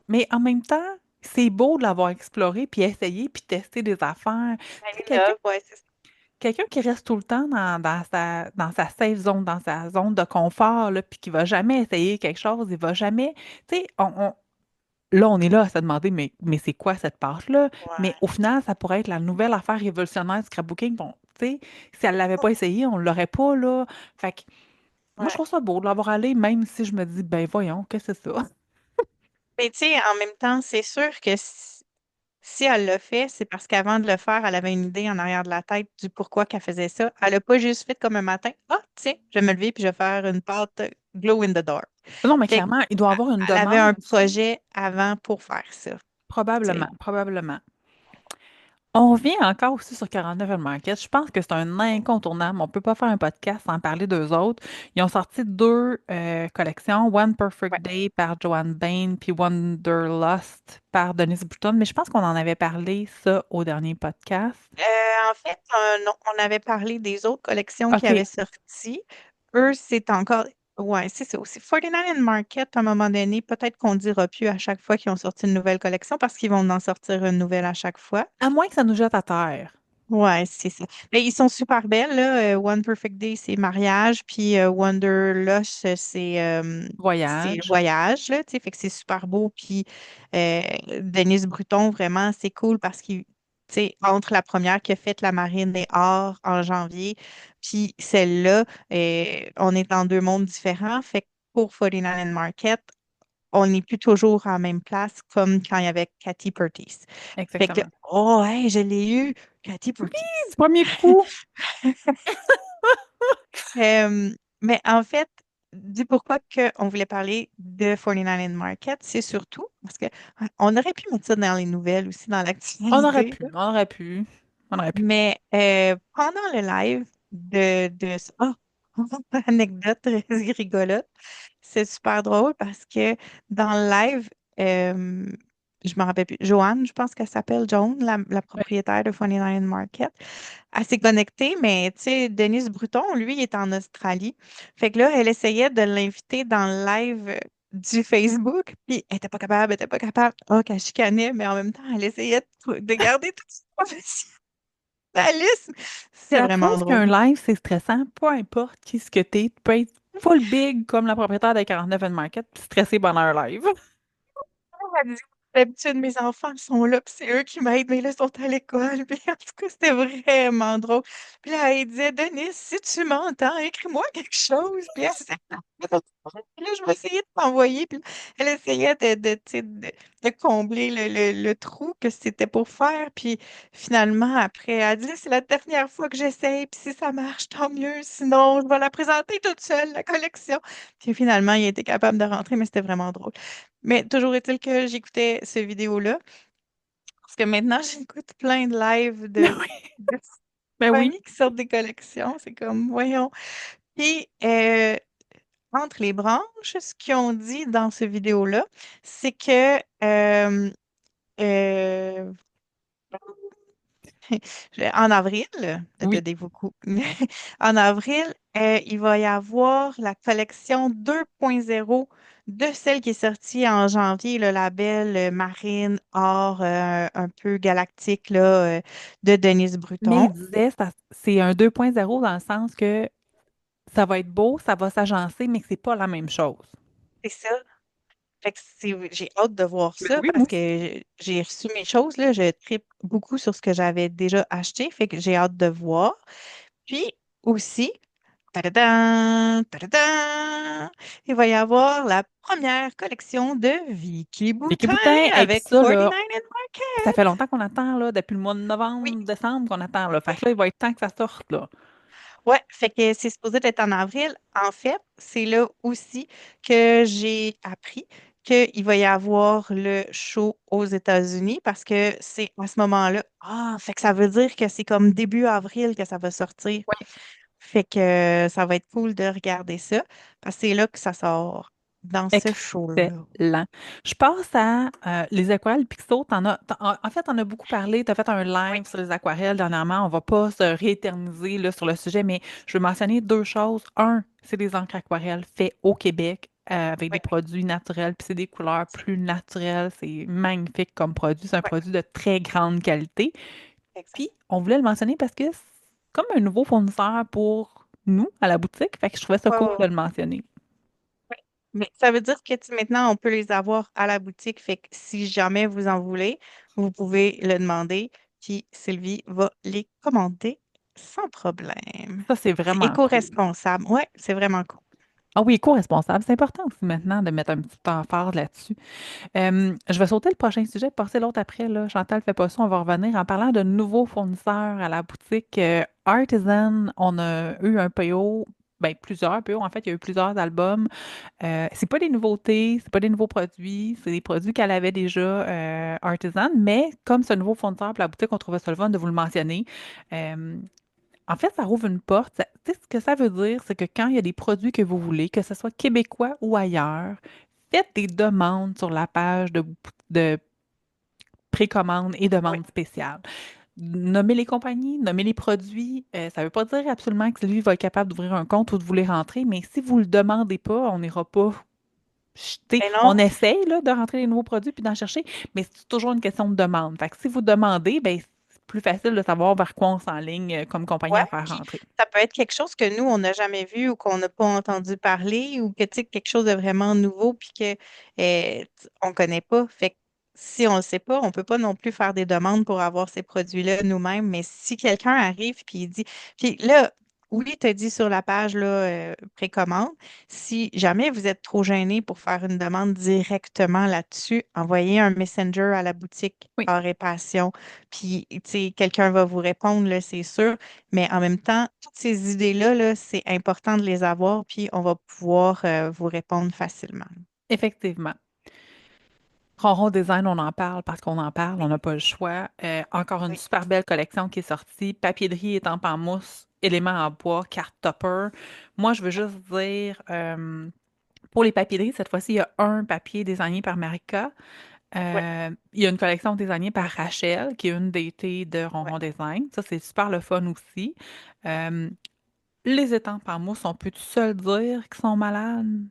mais en même temps, c'est beau de l'avoir exploré, puis essayé, puis tester des affaires. Tu sais, I love, ouais, c'est ça. quelqu'un qui reste tout le temps dans sa safe zone, dans sa zone de confort, là, puis qui va jamais essayer quelque chose, il va jamais. Tu sais, là, on est là à se demander, mais c'est quoi cette pâte-là? Mais Ouais. au final, ça pourrait être la nouvelle affaire révolutionnaire du scrapbooking. Bon, tu sais, si elle l'avait pas essayé, on l'aurait pas, là. Fait que moi, je Ouais. trouve ça beau de l'avoir allé, même si je me dis, ben voyons, qu'est-ce que c'est ça? Mais tu sais, en même temps, c'est sûr que si elle l'a fait, c'est parce qu'avant de le faire, elle avait une idée en arrière de la tête du pourquoi qu'elle faisait ça. Elle n'a pas juste fait comme un matin, ah, tiens, je vais me lever puis je vais faire une pâte glow in the dark. Non, mais Fait clairement, il doit y avoir une qu'elle avait demande un aussi. projet avant pour faire ça. Tu Probablement, sais. probablement. On revient encore aussi sur 49 Market. Je pense que c'est un incontournable. On peut pas faire un podcast sans parler d'eux autres. Ils ont sorti deux collections, One Ouais. Perfect Day par Joanne Bain, puis Wanderlust par Denise Bouton. Mais je pense qu'on en avait parlé ça au dernier podcast. En fait, non, on avait parlé des autres collections qui avaient OK. sorti. Eux, c'est encore. Ouais, c'est ça aussi. 49 and Market, à un moment donné, peut-être qu'on ne dira plus à chaque fois qu'ils ont sorti une nouvelle collection parce qu'ils vont en sortir une nouvelle à chaque fois. À moins que ça nous jette à terre. Ouais, c'est ça. Mais ils sont super belles, là. One Perfect Day, c'est mariage, puis Wanderlust, c'est Voyage. voyage, là, tu sais, fait que c'est super beau. Puis euh, Denise Bruton, vraiment, c'est cool parce qu'il, tu sais, entre la première qui a fait la marine des Arts en janvier, puis celle-là, on est dans deux mondes différents. Fait que pour 49 and Market, on n'est plus toujours à la même place comme quand il y avait Cathy Curtis. Fait que, Exactement. oh, hey, je l'ai eu, Cathy Oui, Curtis. du premier coup. Mais en fait, du pourquoi on voulait parler de 49 and Market, c'est surtout parce que on aurait pu mettre ça dans les nouvelles aussi, dans On aurait l'actualité, pu, là. on aurait pu, on aurait pu. Mais pendant le live oh, anecdote très rigolote, c'est super drôle parce que dans le live, euh, je me rappelle plus, Joanne, je pense qu'elle s'appelle Joan, la Ouais, propriétaire de 49 Market. Elle s'est connectée, mais tu sais, Denis Bruton, lui, il est en Australie. Fait que là, elle essayait de l'inviter dans le live du Facebook, puis elle était pas capable, elle était pas capable. Oh, qu'elle chicanait, mais en même temps, elle essayait de garder tout son professionnalisme. c'est C'est la vraiment preuve drôle. qu'un live, c'est stressant, peu importe qui ce que t'es. Tu peux être full big comme la propriétaire de 49 and Market, puis stressé pendant un live. Elle dit, d'habitude, mes enfants sont là, puis c'est eux qui m'aident, mais là, ils sont à l'école. Puis en tout cas, c'était vraiment drôle. Puis là, elle disait, Denis, si tu m'entends, écris-moi quelque chose. Puis elle disait, puis là, je vais essayer de t'envoyer. Puis elle essayait tu sais, de combler le trou que c'était pour faire. Puis finalement, après, elle dit, c'est la dernière fois que j'essaye. Puis si ça marche, tant mieux. Sinon, je vais la présenter toute seule, la collection. Puis finalement, il a été capable de rentrer, mais c'était vraiment drôle. Mais toujours est-il que j'écoutais ce vidéo-là, parce que maintenant, j'écoute plein de lives Ben oui, de ben oui. compagnies qui sortent des collections. C'est comme, voyons. Puis, entre les branches, ce qu'ils ont dit dans ce vidéo-là, c'est que euh, en avril, Oui. beaucoup, en avril, il va y avoir la collection 2.0 de celle qui est sortie en janvier, le label Marine Or un peu galactique là, de Denise Mais Bruton. il disait, c'est un 2.0 dans le sens que ça va être beau, ça va s'agencer, mais que c'est pas la même chose. C'est ça. Fait que j'ai hâte de voir Ben ça oui, parce moi aussi. que j'ai reçu mes choses, là. Je tripe beaucoup sur ce que j'avais déjà acheté. Fait que j'ai hâte de voir. Puis aussi, tadadam, tadadam, il va y avoir la première collection de Vicky Vicky Boutin Boutin, et puis avec ça, 49 là, and ça fait Market. longtemps qu'on attend, là, depuis le mois de Oui, novembre, décembre qu'on attend, là. Fait oui. que là, il va être temps que ça sorte, là. Ouais, fait que c'est supposé être en avril. En fait, c'est là aussi que j'ai appris qu'il va y avoir le show aux États-Unis parce que c'est à ce moment-là. Ah, fait que ça veut dire que c'est comme début avril que ça va sortir. Oui. Fait que ça va être cool de regarder ça parce que c'est là que ça sort dans ce show-là. Excellent. Je passe à les aquarelles Pixo. En fait, on a beaucoup parlé. Tu as fait un Oui, live sur les aquarelles dernièrement. On va pas se rééterniser là, sur le sujet, mais je veux mentionner deux choses. Un, c'est des encres aquarelles faites au Québec avec oui, des produits naturels, puis c'est des couleurs plus naturelles. C'est magnifique comme produit. C'est un oui, produit de très grande qualité. exact. Puis, on voulait le mentionner parce que c'est comme un nouveau fournisseur pour nous à la boutique. Fait que je trouvais ça Ouais, cool ouais, de ouais. le mentionner. Oui. Mais ça veut dire que maintenant, on peut les avoir à la boutique. Fait que si jamais vous en voulez, vous pouvez le demander. Puis Sylvie va les commander sans problème. Ça, c'est C'est vraiment cool. éco-responsable. Ouais, c'est vraiment cool. Ah oui, éco-responsable, c'est important aussi maintenant de mettre un petit temps fort là-dessus. Je vais sauter le prochain sujet, passer l'autre après. Là. Chantal fait pas ça, on va revenir en parlant de nouveaux fournisseurs à la boutique Artisan. On a eu un PO, ben plusieurs PO. En fait, il y a eu plusieurs albums. C'est pas des nouveautés, c'est pas des nouveaux produits, c'est des produits qu'elle avait déjà Artisan, mais comme ce nouveau fournisseur pour la boutique, on trouvait ça le fun de vous le mentionner. Euh, En fait, ça rouvre une porte. Tu sais, ce que ça veut dire, c'est que quand il y a des produits que vous voulez, que ce soit québécois ou ailleurs, faites des demandes sur la page de précommande et Oui. demande spéciale. Nommez les compagnies, nommez les produits. Ça ne veut pas dire absolument que lui va être capable d'ouvrir un compte ou de vous les rentrer, mais si vous ne le demandez pas, on n'ira pas. Tu sais, Mais non, on essaye là, de rentrer les nouveaux produits puis d'en chercher, mais c'est toujours une question de demande. Fait que si vous demandez, ben, c'est plus facile de savoir vers quoi on s'enligne comme compagnie ouais. à faire Puis rentrer. ça peut être quelque chose que nous, on n'a jamais vu ou qu'on n'a pas entendu parler ou que, tu sais, quelque chose de vraiment nouveau puis que on connaît pas. Fait que si on ne le sait pas, on peut pas non plus faire des demandes pour avoir ces produits-là nous-mêmes. Mais si quelqu'un arrive puis il dit, puis là, oui, tu as dit sur la page là, précommande, si jamais vous êtes trop gêné pour faire une demande directement là-dessus, envoyez un messenger à la boutique Oui. en réparation, puis tu sais, quelqu'un va vous répondre, là, c'est sûr. Mais en même temps, toutes ces idées-là, là, c'est important de les avoir, puis on va pouvoir vous répondre facilement. Effectivement. Ronron Design, on en parle parce qu'on en parle, on n'a pas le choix. Encore une Oui. super belle collection qui est sortie. Papier de riz, étampe en mousse, éléments en bois, carte topper. Moi, je veux juste dire, pour les papiers de riz, cette fois-ci, il y a un papier désigné par Marika. Oui, Il y a une collection désignée par Rachel, qui est une des thés de oui. Ronron Design. Ça, c'est super le fun aussi. Euh, les étampes en mousse, on peut tout seul dire qu'ils sont malades.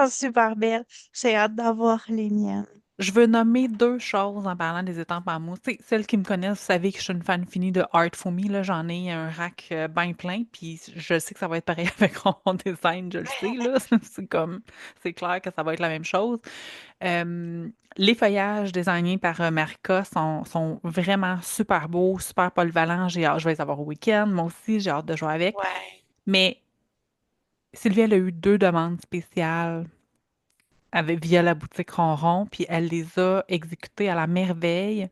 Oh, super belle. J'ai hâte d'avoir les miennes. Je veux nommer deux choses en parlant des étampes en mousse. Tu sais, celles qui me connaissent, vous savez que je suis une fan finie de Art For Me. Là, j'en ai un rack bien plein, puis je sais que ça va être pareil avec mon design, je le sais, là. C'est comme, c'est clair que ça va être la même chose. Euh, les feuillages désignés par Marika sont vraiment super beaux, super polyvalents. J'ai hâte, je vais les avoir au week-end. Moi aussi, j'ai hâte de jouer avec. Ouais. Mais Sylvie, elle a eu deux demandes spéciales via la boutique Ronron, puis elle les a exécutées à la merveille.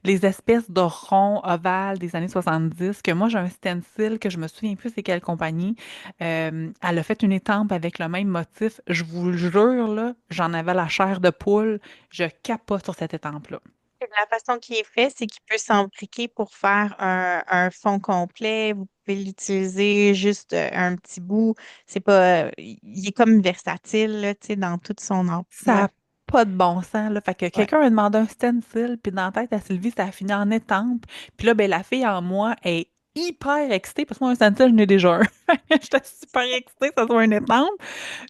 Les espèces de ronds ovales des années 70, que moi j'ai un stencil que je me souviens plus c'est quelle compagnie. Elle a fait une étampe avec le même motif. Je vous le jure, là, j'en avais la chair de poule. Je capote sur cette étampe-là. La façon qu'il est fait, c'est qu'il peut s'embriquer pour faire un fond complet. Vous pouvez l'utiliser juste un petit bout. C'est pas, il est comme versatile, là, tu sais, dans tout son Ça emploi. n'a pas de bon sens, là. Fait que Ouais. quelqu'un a demandé un stencil, puis dans la tête à Sylvie, ça a fini en étampe. Puis là, ben, la fille en moi est hyper excitée, parce que moi, un stencil, j'en ai déjà un. J'étais super excitée que ça soit une étampe.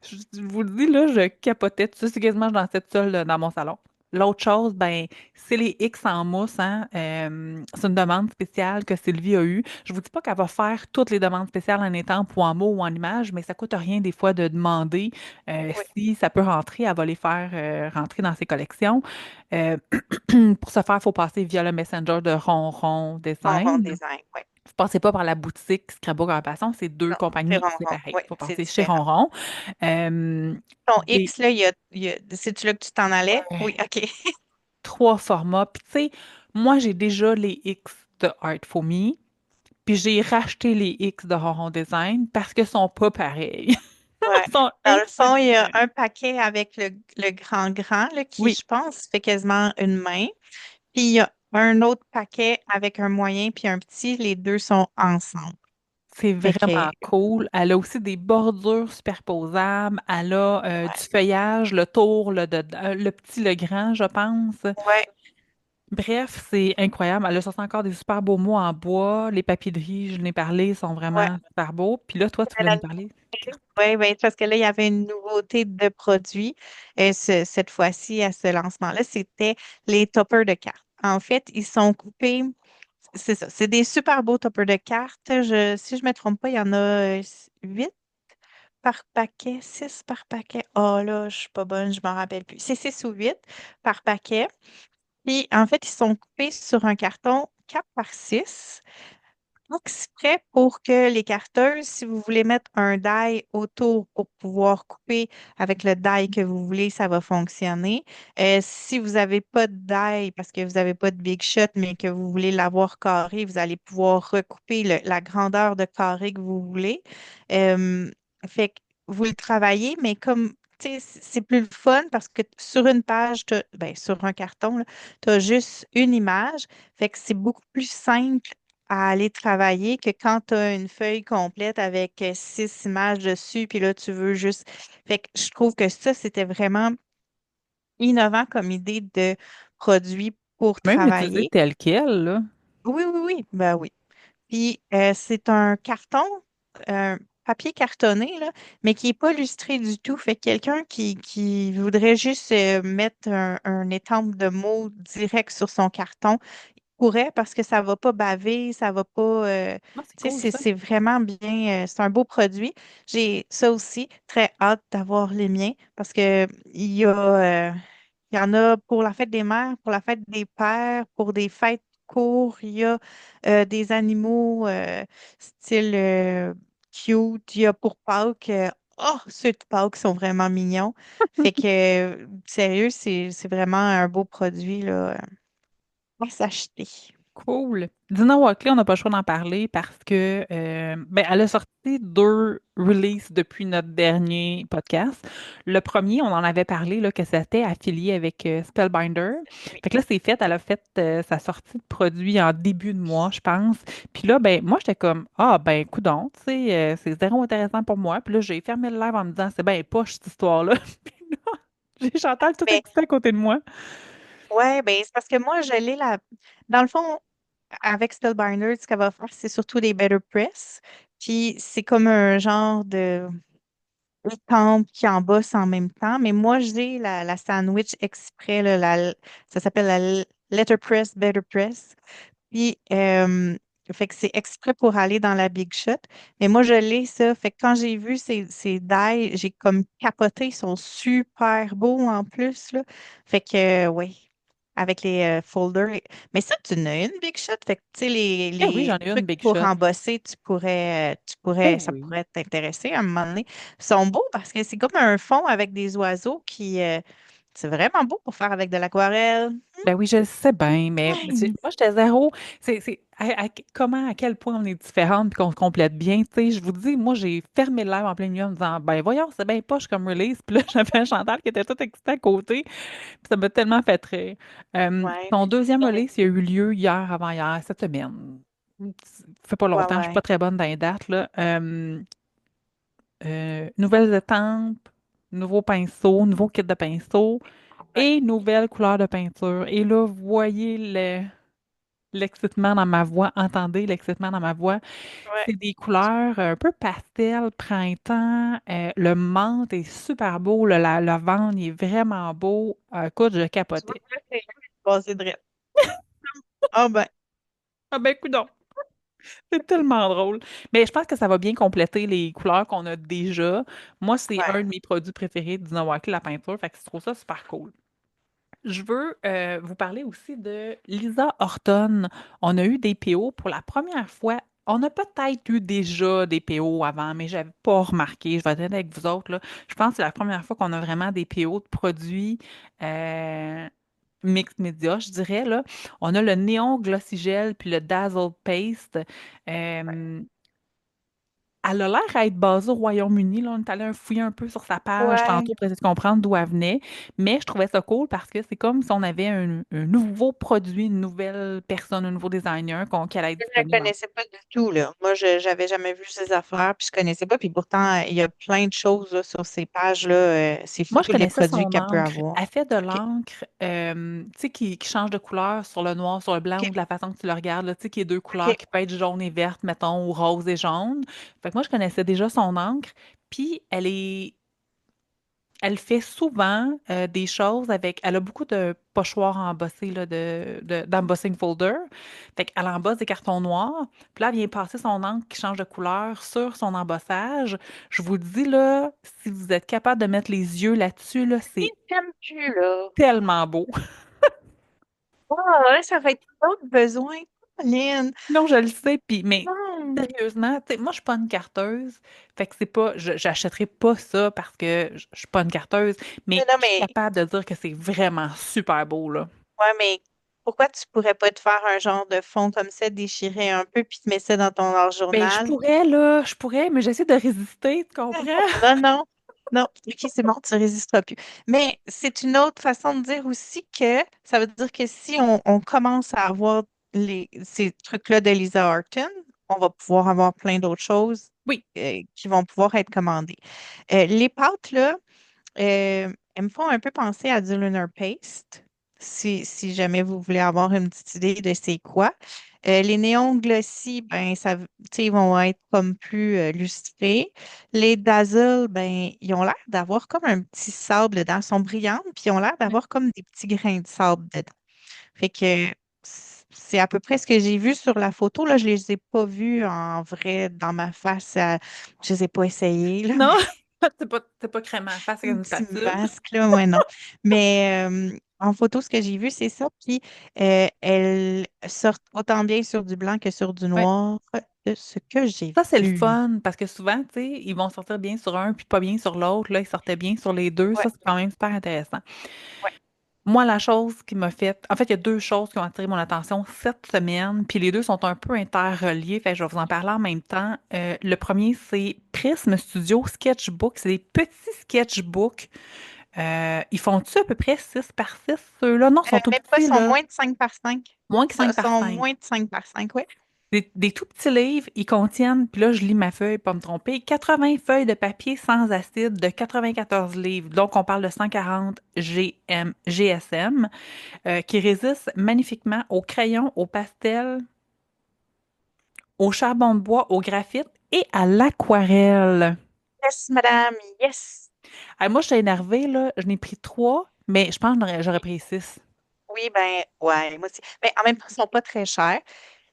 Je vous le dis, là, je capotais. Tu sais, c'est quasiment, je dansais toute seule dans mon salon. L'autre chose, ben, c'est les X en mousse, hein. C'est une demande spéciale que Sylvie a eue. Je vous dis pas qu'elle va faire toutes les demandes spéciales en étampe ou en mots ou en images, mais ça coûte rien des fois de demander Oui. si ça peut rentrer, elle va les faire rentrer dans ses collections. Euh, pour ce faire, il faut passer via le Messenger de Ronron Ronron Design. design, oui. Vous passez pas par la boutique Scrapbook en passant, c'est deux Non, c'est compagnies ronron. séparées. Oui, Il faut c'est passer chez différent. Ronron. Euh, Ton des X, là, c'est-tu là que tu t'en allais? Oui, OK. trois formats. Puis tu sais, moi j'ai déjà les X de Art for Me, puis j'ai racheté les X de Ronron Design parce qu'ils sont pas pareils. Ouais. Ils sont Dans le fond, il y a exceptionnels. un paquet avec le grand, là, qui, Oui, je pense, fait quasiment une main. Puis il y a un autre paquet avec un moyen puis un petit. Les deux sont ensemble. c'est Fait que, vraiment cool. Elle a aussi des bordures superposables. Elle a du ouais. feuillage, le tour, le petit, le grand, je pense. Ouais, Bref, c'est incroyable. Elle a sorti encore des super beaux mots en bois. Les papiers de riz, je n'ai parlé, sont ouais. vraiment super beaux. Puis là, toi, tu voulais nous parler. Oui, ben, parce que là, il y avait une nouveauté de produit cette fois-ci à ce lancement-là. C'était les toppers de cartes. En fait, ils sont coupés. C'est ça. C'est des super beaux toppers de cartes. Si je ne me trompe pas, il y en a 8. par paquet, 6 par paquet. Oh là, je suis pas bonne, je m'en rappelle plus. C'est 6 ou 8 par paquet. Puis en fait, ils sont coupés sur un carton 4 par 6 exprès pour que les carteuses, si vous voulez mettre un die autour pour pouvoir couper avec le die que vous voulez, ça va fonctionner. Si vous n'avez pas de die parce que vous n'avez pas de big shot, mais que vous voulez l'avoir carré, vous allez pouvoir recouper la grandeur de carré que vous voulez. Euh, fait que vous le travaillez, mais comme tu sais, c'est plus le fun parce que sur une page, ben, sur un carton, tu as juste une image. Fait que c'est beaucoup plus simple à aller travailler que quand tu as une feuille complète avec 6 images dessus, puis là, tu veux juste. Fait que je trouve que ça, c'était vraiment innovant comme idée de produit pour Même utilisé travailler. tel quel, là. Oui, oui, oui, ben oui. Puis c'est un carton, un papier cartonné, là, mais qui n'est pas lustré du tout. Fait que quelqu'un qui voudrait juste mettre un étampe de mots direct sur son carton, pourrait parce que ça va pas baver, ça va pas. Non, c'est Tu sais, cool, c'est ça. c'est vraiment bien. C'est un beau produit. J'ai ça aussi, très hâte d'avoir les miens parce que il y en a pour la fête des mères, pour la fête des pères, pour des fêtes courtes. Il y a des animaux style cute. Il y a pour Pâques. Oh, ceux de Pâques sont vraiment mignons. Fait que, sérieux, c'est vraiment un beau produit, là, à s'acheter. Cool. Dina Walkley, on n'a pas le choix d'en parler parce que ben, elle a sorti 2 releases depuis notre dernier podcast. Le premier, on en avait parlé là, que c'était affilié avec Spellbinder. Oui. Fait que là, c'est fait. Elle a fait sa sortie de produit en début de mois, je pense. Puis là, ben moi, j'étais comme ah ben coudonc, tu sais, c'est zéro intéressant pour moi. Puis là, j'ai fermé le live en me disant c'est ben poche cette histoire-là. Puis là, j'ai Chantal tout Mais excité à côté de moi. ouais, ben c'est parce que moi, je l'ai là. Dans le fond, avec Spellbinder, ce qu'elle va faire, c'est surtout des Better Press. Puis c'est comme un genre de étampe qui embosse en même temps. Mais moi, j'ai la sandwich exprès, là, ça s'appelle la Letterpress Better Press. Puis, fait que c'est exprès pour aller dans la Big Shot. Mais moi, je l'ai, ça. Fait que quand j'ai vu ces die, j'ai comme capoté. Ils sont super beaux en plus, là. Fait que, oui, avec les folders. Mais ça, tu n'as une Big Shot. Fait que, tu sais, Eh oui, j'en les ai une trucs Big pour Shot. embosser, Eh ça oui. pourrait t'intéresser à un moment donné. Ils sont beaux parce que c'est comme un fond avec des oiseaux c'est vraiment beau pour faire avec de l'aquarelle. Ben oui, je le sais bien, mais Hmm. moi, j'étais zéro. Comment, à quel point on est différentes et qu'on se complète bien. Tu sais, je vous dis, moi, j'ai fermé le live en plein milieu en me disant, ben voyons, c'est bien poche comme release. Puis là, j'avais un Chantal qui était tout excité à côté. Puis ça m'a tellement fait rire. Ouais, Son deuxième mais release, il a eu lieu hier, avant-hier, cette semaine. Ça fait pas ouais, longtemps, je suis ouais. pas très bonne dans les dates, là. Nouvelles étampes, nouveaux pinceaux, nouveau kit de pinceaux Ouais, et nouvelles couleurs de peinture. Et là, vous voyez l'excitement dans ma voix, entendez l'excitement dans ma voix. ouais. C'est des couleurs un peu pastel, printemps. Le menthe est super beau, la lavande il est vraiment beau. Écoute, je Tu vois, capotais. là, c'est passé de rêve. Ah ben, Ah ben, coudonc, c'est tellement drôle. Mais je pense que ça va bien compléter les couleurs qu'on a déjà. Moi, c'est ouais. un de mes produits préférés du Nawaki, la peinture. Fait que je trouve ça super cool. Je veux vous parler aussi de Lisa Horton. On a eu des PO pour la première fois. On a peut-être eu déjà des PO avant, mais je n'avais pas remarqué. Je vais être honnête avec vous autres, là. Je pense que c'est la première fois qu'on a vraiment des PO de produits mixed media, je dirais, là. On a le Néon Glossy Gel puis le Dazzle Paste. Euh, Elle a l'air à être basée au Royaume-Uni. Là, on est allé fouiller un peu sur sa page Ouais. tantôt pour essayer de comprendre d'où elle venait. Mais je trouvais ça cool parce que c'est comme si on avait un nouveau produit, une nouvelle personne, un nouveau designer qu'elle allait être Je ne la disponible en. connaissais pas du tout, là. Moi, je j'avais jamais vu ces affaires, puis je connaissais pas. Puis pourtant, il y a plein de choses là, sur ces pages-là. C'est Moi, fou je les connaissais produits son qu'elle peut encre. avoir. Elle fait de OK. l'encre, tu sais, qui change de couleur sur le noir, sur le blanc OK. ou de la façon que tu le regardes, là, tu sais, qui est deux couleurs, OK. qui peut être jaune et verte, mettons, ou rose et jaune. Fait que moi, je connaissais déjà son encre. Puis, elle est Elle fait souvent des choses avec. Elle a beaucoup de pochoirs embossés, là, d'embossing folder. Fait qu'elle embosse des cartons noirs. Puis là, elle vient passer son encre qui change de couleur sur son embossage. Je vous dis, là, si vous êtes capable de mettre les yeux là-dessus, là, Et c'est t'aimes plus, là. tellement beau. Ah, ouais, ça va être d'autres besoins. Lynn. Non, je le sais. Puis, mais Non. sérieusement, tu sais, moi, je suis pas une carteuse. Fait que c'est pas. J'achèterai pas ça parce que je suis pas une carteuse. Non, Mais non, je suis mais, capable de dire que c'est vraiment super beau, là. ouais, mais pourquoi tu pourrais pas te faire un genre de fond comme ça, déchirer un peu, puis te mettre ça dans ton art Ben, je journal? pourrais, là, je pourrais, mais j'essaie de résister, tu comprends? Non, non, non. OK, c'est bon, tu résisteras plus. Mais c'est une autre façon de dire aussi que ça veut dire que si on commence à avoir ces trucs-là d'Elisa Horton, on va pouvoir avoir plein d'autres choses Oui. qui vont pouvoir être commandées. Les pâtes, là, elles me font un peu penser à du Lunar Paste, si jamais vous voulez avoir une petite idée de c'est quoi. Les néons glossy, ben, ça, tu sais, ils vont être comme plus lustrés. Les Dazzle, ben, ils ont l'air d'avoir comme un petit sable dedans. Ils sont brillants, puis ils ont l'air Ouais. d'avoir comme des petits grains de sable dedans. Fait que c'est à peu près ce que j'ai vu sur la photo. Là, je les ai pas vus en vrai dans ma face. Je les ai pas essayés, là. Non, c'est pas crémant face avec Un une petit spatule. masque, là, ouais, non. Mais en photo, ce que j'ai vu, c'est ça. Puis, elles sortent autant bien sur du blanc que sur du Ouais. noir de ce que j'ai Ça, c'est le vu. fun, parce que souvent, tu sais, ils vont sortir bien sur un, puis pas bien sur l'autre. Là, ils sortaient bien sur les deux. Ouais, Ça, c'est quand même super intéressant. ouais. Moi, la chose qui m'a fait. En fait, il y a deux choses qui ont attiré mon attention cette semaine, puis les deux sont un peu interreliés, fait que je vais vous en parler en même temps. Le premier, c'est Prism Studio Sketchbook. C'est des petits sketchbooks. Ils font-tu à peu près 6 par 6 ceux-là? Non, ils sont tout Même pas, ils petits, sont là. moins de 5 par 5. Moins que Ils 5 par sont 5. moins de 5 par 5, ouais. Des tout petits livres, ils contiennent, puis là, je lis ma feuille, pas me tromper, 80 feuilles de papier sans acide de 94 livres. Donc, on parle de 140 GSM qui résistent magnifiquement au crayon, au pastel, au charbon de bois, au graphite et à l'aquarelle. Yes, madame, yes. Moi, je suis énervée, là. Je n'ai pris trois, mais je pense que j'aurais pris six. Oui, ben, ouais, moi aussi. Mais en même temps, ils sont pas très chers.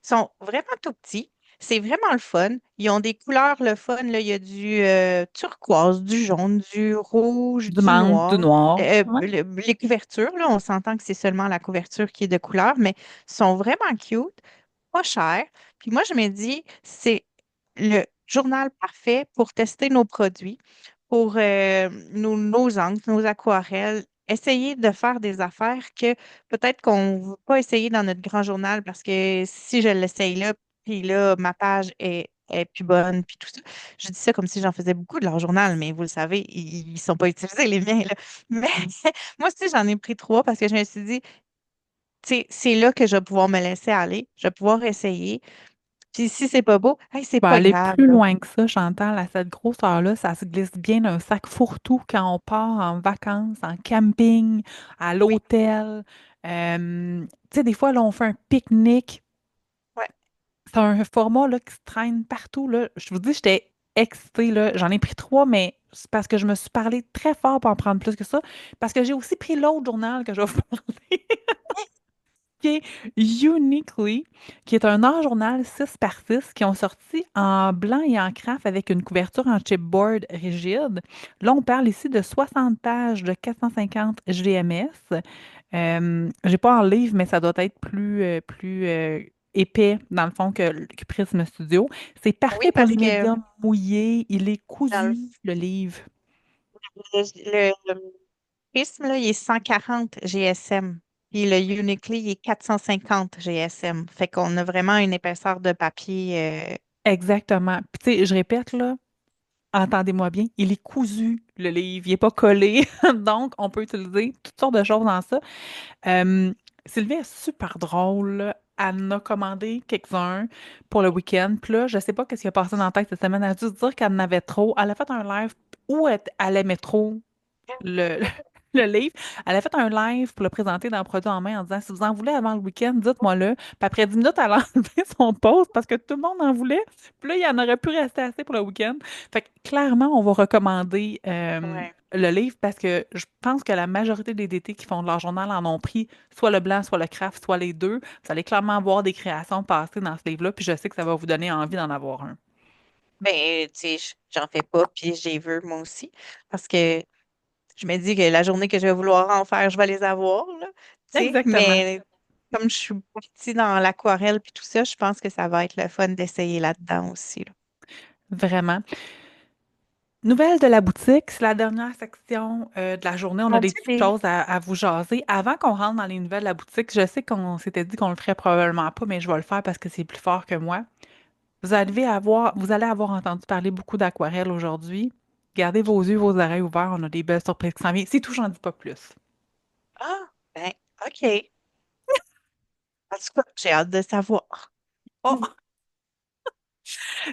Ils sont vraiment tout petits. C'est vraiment le fun. Ils ont des couleurs le fun. Là. Il y a du turquoise, du jaune, du rouge, Du du menthe, du noir. noir. Ouais. Les couvertures, là, on s'entend que c'est seulement la couverture qui est de couleur, mais ils sont vraiment cute, pas chers. Puis moi, je me dis, c'est le journal parfait pour tester nos produits, pour nos encres, nos aquarelles. Essayer de faire des affaires que peut-être qu'on ne va pas essayer dans notre grand journal parce que si je l'essaye là, puis là, ma page est plus bonne, puis tout ça. Je dis ça comme si j'en faisais beaucoup de leur journal, mais vous le savez, ils ne sont pas utilisés, les miens, là. Mais moi aussi, j'en ai pris trois parce que je me suis dit, tu sais, c'est là que je vais pouvoir me laisser aller, je vais pouvoir essayer. Puis si c'est pas beau, hey, c'est Je vais pas aller grave, plus là. loin que ça, Chantal. À cette grosseur-là, ça se glisse bien dans un sac fourre-tout quand on part en vacances, en camping, à Oui, l'hôtel. Tu sais, des fois, là, on fait un pique-nique. ouais. C'est un format là, qui se traîne partout. Là. Je vous dis, j'étais excitée. Là. J'en ai pris trois, mais c'est parce que je me suis parlé très fort pour en prendre plus que ça. Parce que j'ai aussi pris l'autre journal que je vais vous parler, qui est Uniquely, qui est un art journal 6 par 6 qui ont sorti en blanc et en craft avec une couverture en chipboard rigide. Là, on parle ici de 60 pages de 450 GMS. J'ai pas en livre, mais ça doit être plus épais, dans le fond, que Prism Studio. C'est Oui, parfait pour parce les que médiums mouillés. Il est dans cousu, le livre. le prisme, là, il est 140 GSM. Puis le Uniquely, il est 450 GSM. Fait qu'on a vraiment une épaisseur de papier. Exactement. Puis, tu sais, je répète, là, entendez-moi bien, il est cousu, le livre. Il n'est pas collé. Donc, on peut utiliser toutes sortes de choses dans ça. Euh, Sylvie est super drôle, là. Elle en a commandé quelques-uns pour le week-end. Puis là, je sais pas ce qui a passé dans la tête cette semaine. Elle a dû se dire qu'elle en avait trop. Elle a fait un live où elle aimait trop le, le livre. Elle a fait un live pour le présenter dans Produit en main en disant, si vous en voulez avant le week-end, dites-moi-le. Puis après 10 minutes, elle a enlevé son post parce que tout le monde en voulait. Puis là, il en aurait pu rester assez pour le week-end. Fait que clairement, on va recommander Ouais. le livre parce que je pense que la majorité des DT qui font de leur journal en ont pris soit le blanc, soit le craft, soit les deux. Vous allez clairement voir des créations passer dans ce livre-là, puis je sais que ça va vous donner envie d'en avoir un. Ben, tu sais, j'en fais pas, puis j'ai veux moi aussi. Parce que je me dis que la journée que je vais vouloir en faire, je vais les avoir, là. Tu sais, Exactement. mais comme je suis partie dans l'aquarelle puis tout ça, je pense que ça va être le fun d'essayer là-dedans aussi, là. Vraiment. Nouvelle de la boutique, c'est la dernière section de la journée. On a Mon des Dieu, petites choses à vous jaser. Avant qu'on rentre dans les nouvelles de la boutique, je sais qu'on s'était dit qu'on le ferait probablement pas, mais je vais le faire parce que c'est plus fort que moi. Vous allez avoir entendu parler beaucoup d'aquarelle aujourd'hui. Gardez vos yeux, vos oreilles ouverts. On a des belles surprises qui s'en viennent. C'est tout, j'en dis pas plus. ah, ben, OK. En tout cas, j'ai hâte de savoir. Oh,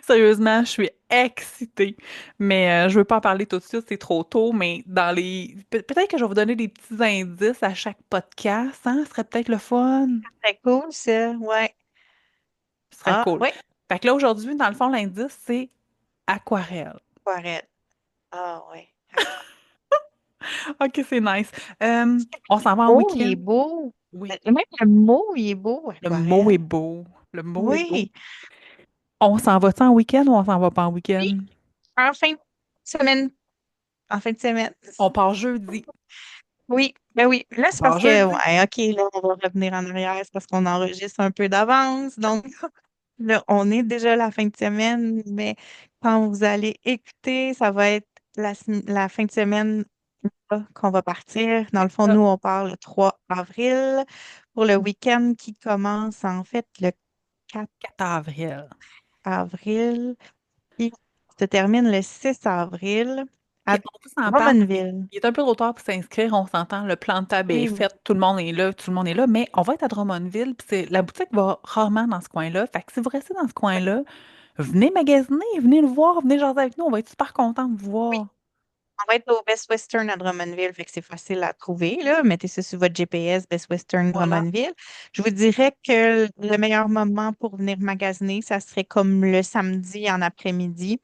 sérieusement, je suis excitée. Mais je veux pas en parler tout de suite, c'est trop tôt. Mais dans les. Peut-être que je vais vous donner des petits indices à chaque podcast, hein? Ce serait peut-être le fun. Très cool, ça. Ouais. Ce serait Ah, cool. ouais. Fait que là, aujourd'hui, dans le fond, l'indice, c'est aquarelle. Aquarelle. Ah, ouais. OK, c'est nice. On s'en va en Oh, il week-end? est beau. Oui. Même le mot, il est beau, Le mot aquarelle. est beau. Le mot est beau. Oui. On s'en va-tu en week-end ou on s'en va pas en Oui. week-end? En fin de semaine. En fin de semaine. On part jeudi. Oui, ben oui. Là, On c'est parce part que, jeudi. ouais, OK, là, on va revenir en arrière, c'est parce qu'on enregistre un peu d'avance. Donc, là, on est déjà la fin de semaine, mais quand vous allez écouter, ça va être la fin de semaine là, qu'on va partir. Dans le fond, Ça, nous, on part le 3 avril pour le week-end qui commence en fait le 4 4 avril. avril et se termine le 6 avril Puis à on vous en parle parce qu'il Drummondville. il est un peu trop tard pour s'inscrire. On s'entend, le plan de table est Oui, fait, tout le monde est là, tout le monde est là, mais on va être à Drummondville, puis la boutique va rarement dans ce coin-là. Fait que si vous restez dans ce coin-là, venez magasiner, venez le voir, venez jaser avec nous, on va être super contents de vous oui. voir. On va être au Best Western à Drummondville, fait que c'est facile à trouver, là. Mettez ça sur votre GPS, Best Western Voilà. Drummondville. Je vous dirais que le meilleur moment pour venir magasiner, ça serait comme le samedi en après-midi.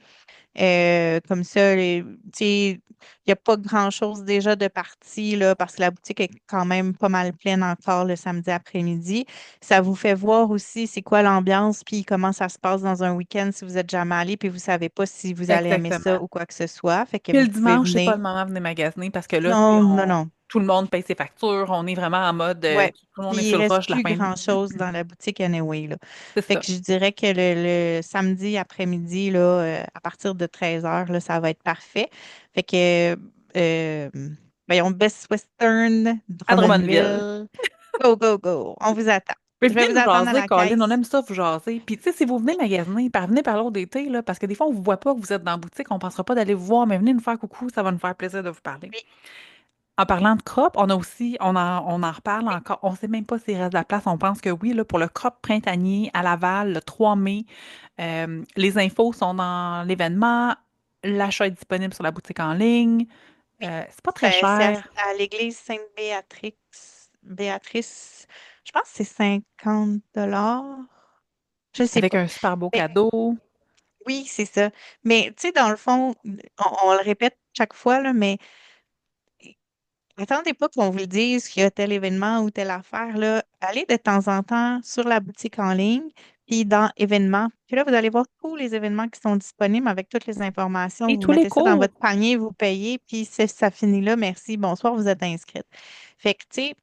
Comme ça, tu sais, il n'y a pas grand-chose déjà de parti, là, parce que la boutique est quand même pas mal pleine encore le samedi après-midi. Ça vous fait voir aussi c'est quoi l'ambiance, puis comment ça se passe dans un week-end si vous êtes jamais allé, puis vous savez pas si vous allez aimer ça Exactement. ou quoi que ce soit. Fait que Puis le vous pouvez dimanche, c'est pas venir. le moment de venir magasiner parce que là, tu sais, Non, non, non. tout le monde paye ses factures, on est vraiment en mode, Ouais. tout le monde est Puis il sur le reste rush de la plus fin. grand-chose dans la boutique anyway, là. C'est Fait ça. que je dirais que le samedi après-midi, là, à partir de 13 heures, là, ça va être parfait. Fait que, euh, voyons, Best Western, À Drummondville. Drummondville. Go, go, go. On vous attend. Mais Je vais venez vous nous attendre à jaser, la Colin, on caisse. aime ça vous jaser. Puis, tu sais, si vous venez magasiner, venez par l'autre d'été, là, parce que des fois, on vous voit pas que vous êtes dans la boutique, on pensera pas d'aller vous voir, mais venez nous faire coucou, ça va nous faire plaisir de vous parler. Oui, En parlant de crop, on a aussi, on en reparle encore, on sait même pas s'il reste de la place, on pense que oui, là, pour le crop printanier à Laval, le 3 mai, les infos sont dans l'événement, l'achat est disponible sur la boutique en ligne, oui. c'est pas très C'est cher, à l'église Sainte-Béatrix. Béatrice, je pense que c'est 50 $. Je sais avec pas. un super beau Mais cadeau. oui, c'est ça. Mais tu sais, dans le fond, on le répète chaque fois, là, mais attendez pas qu'on vous le dise qu'il y a tel événement ou telle affaire, là. Allez de temps en temps sur la boutique en ligne, puis dans événements. Puis là, vous allez voir tous les événements qui sont disponibles avec toutes les informations. Et Vous tous les mettez ça dans cours. votre panier, vous payez, puis ça finit là. Merci, bonsoir, vous êtes inscrite. Fait que, tu sais,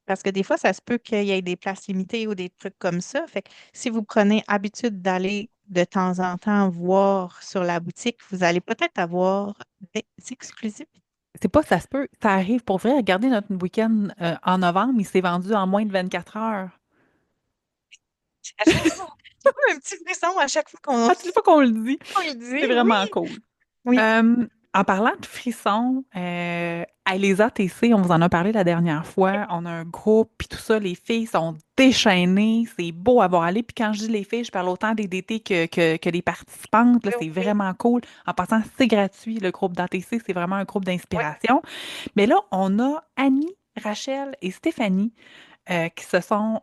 parce que des fois, ça se peut qu'il y ait des places limitées ou des trucs comme ça. Fait que si vous prenez habitude d'aller de temps en temps voir sur la boutique, vous allez peut-être avoir des exclusivités. C'est pas, ça se peut, ça arrive pour vrai. Regardez notre week-end en novembre, il s'est vendu en moins de 24 heures. À chaque fois, j'ai comme un petit frisson à chaque fois qu'on À chaque fois qu'on le dit, on le c'est dit. Oui, vraiment cool. oui. En parlant de frissons, les ATC, on vous en a parlé la dernière fois, on a un groupe, puis tout ça, les filles sont déchaînées, c'est beau à voir aller. Puis quand je dis les filles, je parle autant des DT que des participantes, là, Oui, c'est oui, vraiment cool. En passant, c'est gratuit, le groupe d'ATC, c'est vraiment un groupe oui. d'inspiration. Mais là, on a Annie, Rachel et Stéphanie qui se sont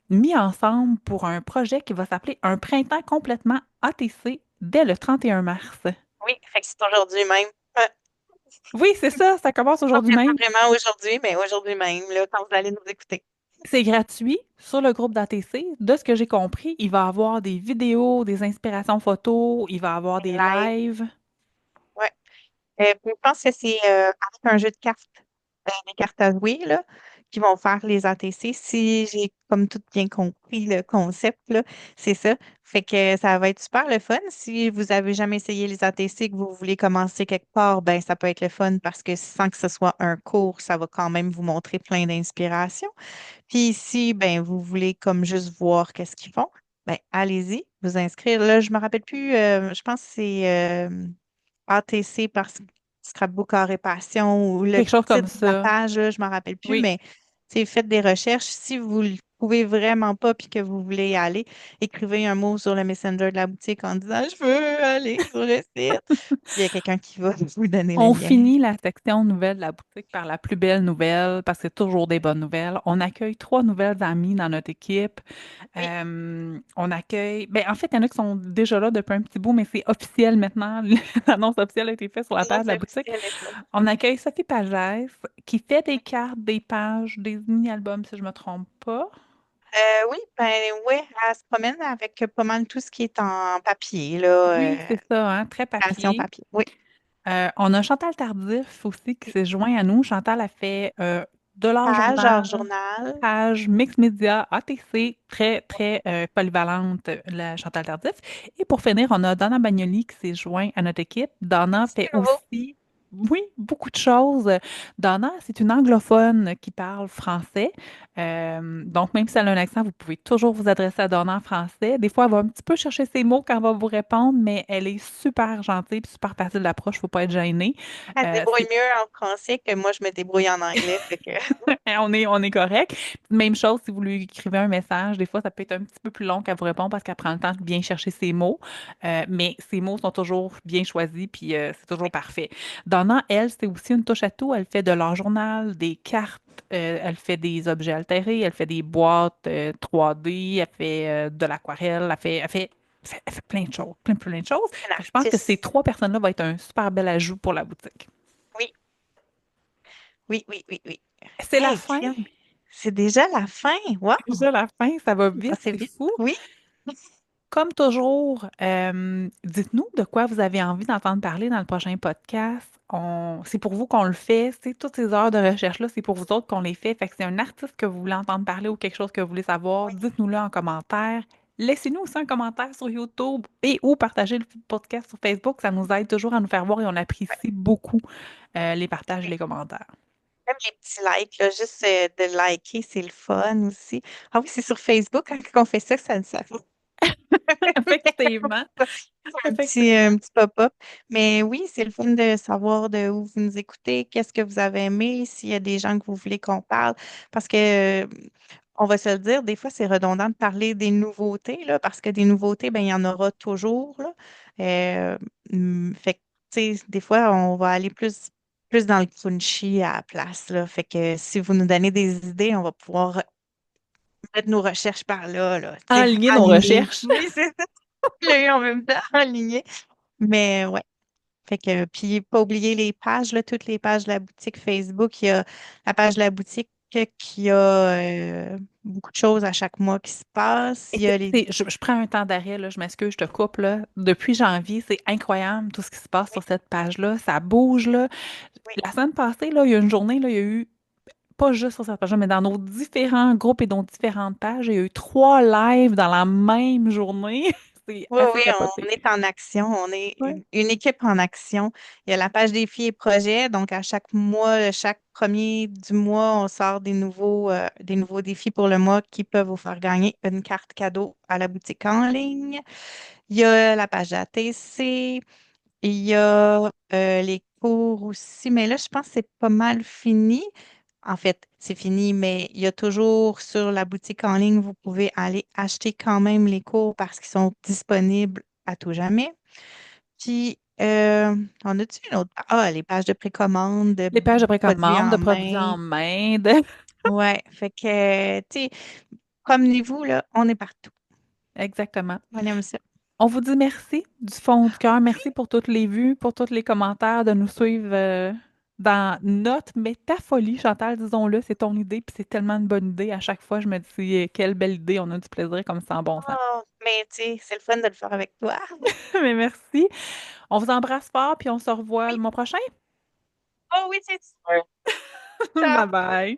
mis ensemble pour un projet qui va s'appeler Un printemps complètement ATC dès le 31 mars. Oui, fait que c'est aujourd'hui même. Oui, c'est ça, ça commence Pas aujourd'hui même. vraiment aujourd'hui, mais aujourd'hui même, là, quand vous allez nous écouter. C'est gratuit sur le groupe d'ATC. De ce que j'ai compris, il va y avoir des vidéos, des inspirations photos, il va y avoir des Live. lives. Ouais. Puis je pense que c'est avec un jeu de cartes, des cartes à jouer, là, qui vont faire les ATC. Si j'ai comme tout bien compris le concept, là, c'est ça. Fait que ça va être super le fun. Si vous avez jamais essayé les ATC, que vous voulez commencer quelque part, ben ça peut être le fun parce que sans que ce soit un cours, ça va quand même vous montrer plein d'inspiration. Puis si ben vous voulez comme juste voir qu'est-ce qu'ils font, ben allez-y, vous inscrire. Là, je me rappelle plus, je pense que c'est ATC par Scrapbook Carré Passion ou le Quelque chose comme titre de la ça. page, là, je me rappelle plus, Oui. mais faites des recherches. Si vous ne le trouvez vraiment pas puis que vous voulez y aller, écrivez un mot sur le Messenger de la boutique en disant je veux aller sur le site. Puis il y a quelqu'un qui va vous donner le On lien. finit la section nouvelles de la boutique par la plus belle nouvelle, parce que c'est toujours des bonnes nouvelles. On accueille trois nouvelles amies dans notre équipe. Oui, On accueille, ben en fait, il y en a qui sont déjà là depuis un petit bout, mais c'est officiel maintenant. L'annonce officielle a été faite sur la non, page de la c'est boutique. officiel, là. On accueille Sophie Pagès, qui fait des cartes, des pages, des mini-albums, si je me trompe pas. Oui, ben oui, elle se promène avec pas mal tout ce qui est en papier, là, Oui, c'est ça, hein, très création papier. papier. Oui. On a Chantal Tardif aussi qui s'est joint à nous. Chantal a fait de l'art Page, hors journal, journal. page, mix média, ATC, très, très polyvalente, la Chantal Tardif. Et pour finir, on a Donna Bagnoli qui s'est joint à notre équipe. Donna fait C'est nouveau. aussi, oui, beaucoup de choses. Donna, c'est une anglophone qui parle français. Donc, même si elle a un accent, vous pouvez toujours vous adresser à Donna en français. Des fois, elle va un petit peu chercher ses mots quand elle va vous répondre, mais elle est super gentille et super facile d'approche. Faut pas être gêné. Elle se débrouille C'est mieux en français que moi, je me débrouille en anglais. Fait que... on est correct. Même chose si vous lui écrivez un message, des fois ça peut être un petit peu plus long qu'elle vous répond parce qu'elle prend le temps de bien chercher ses mots. Mais ses mots sont toujours bien choisis puis c'est toujours Oui, parfait. Donna, elle, c'est aussi une touche à tout. Elle fait de l'art journal, des cartes, elle fait des objets altérés, elle fait des boîtes 3D, elle fait de l'aquarelle, elle fait plein de choses, plein de choses. c'est une Fait que je pense que ces artiste. trois personnes-là vont être un super bel ajout pour la boutique. Oui, oui, oui, oui, oui. C'est la Hey, fin. crème, c'est déjà la fin. Wow! Déjà la fin, ça va vite, C'est c'est vite. fou. Oui. Comme toujours, dites-nous de quoi vous avez envie d'entendre parler dans le prochain podcast. C'est pour vous qu'on le fait. C'est toutes ces heures de recherche-là, c'est pour vous autres qu'on les fait. Fait que c'est un artiste que vous voulez entendre parler ou quelque chose que vous voulez savoir, Oui. dites-nous-le en commentaire. Laissez-nous aussi un commentaire sur YouTube et ou partagez le podcast sur Facebook. Ça nous aide toujours à nous faire voir et on apprécie beaucoup les partages et les commentaires. Même les petits likes, là, juste de liker, c'est le fun aussi. Ah oui, c'est sur Facebook, quand on fait ça, ça fait Effectivement. un Effectivement. petit pop-up. Mais oui, c'est le fun de savoir de où vous nous écoutez, qu'est-ce que vous avez aimé, s'il y a des gens que vous voulez qu'on parle. Parce que, on va se le dire, des fois, c'est redondant de parler des nouveautés, là, parce que des nouveautés, ben, il y en aura toujours, là. Euh, fait que, tu sais, des fois, on va aller plus dans le crunchy à la place, là. Fait que si vous nous donnez des idées, on va pouvoir mettre nos recherches par là, tu sais, Enligner nos aligner. recherches. Oui, c'est ça. Je l'ai eu en même temps, aligner. Mais ouais. Fait que, puis pas oublier les pages, là, toutes les pages de la boutique Facebook. Il y a la page de la boutique qui a beaucoup de choses à chaque mois qui se passent. Et Il y a les. je prends un temps d'arrêt, là, je m'excuse, je te coupe, là. Depuis janvier, c'est incroyable tout ce qui se passe Oui, sur cette page-là. Ça bouge, là. oui. La semaine passée, là, il y a une journée, là, il y a eu, pas juste sur cette page-là, mais dans nos différents groupes et dans différentes pages, il y a eu 3 lives dans la même journée. C'est Oui, assez oui, capoté. on est en action. On est Ouais. une équipe en action. Il y a la page défis et projets. Donc, à chaque mois, chaque premier du mois, on sort des nouveaux défis pour le mois qui peuvent vous faire gagner une carte cadeau à la boutique en ligne. Il y a la page ATC. Il y a les cours aussi, mais là, je pense que c'est pas mal fini. En fait, c'est fini, mais il y a toujours sur la boutique en ligne, vous pouvez aller acheter quand même les cours parce qu'ils sont disponibles à tout jamais. Puis, on a-tu une autre? Ah, les pages de précommande, de Les pages de produits précommande, de en produits main. en main. de- Ouais, fait que, tu sais, comme vous, là, on est partout. Exactement. On aime ça. On vous dit merci du fond du cœur. Merci pour toutes les vues, pour tous les commentaires, de nous suivre dans notre métafolie, Chantal, disons-le. C'est ton idée, puis c'est tellement une bonne idée. À chaque fois, je me dis, quelle belle idée, on a du plaisir comme ça en bon sens. Oh, mais tu sais, c'est le fun de le faire avec toi. Mais merci. On vous embrasse fort, puis on se revoit le Oui. mois prochain. Oh oui, c'est sûr. Bye Ciao. bye.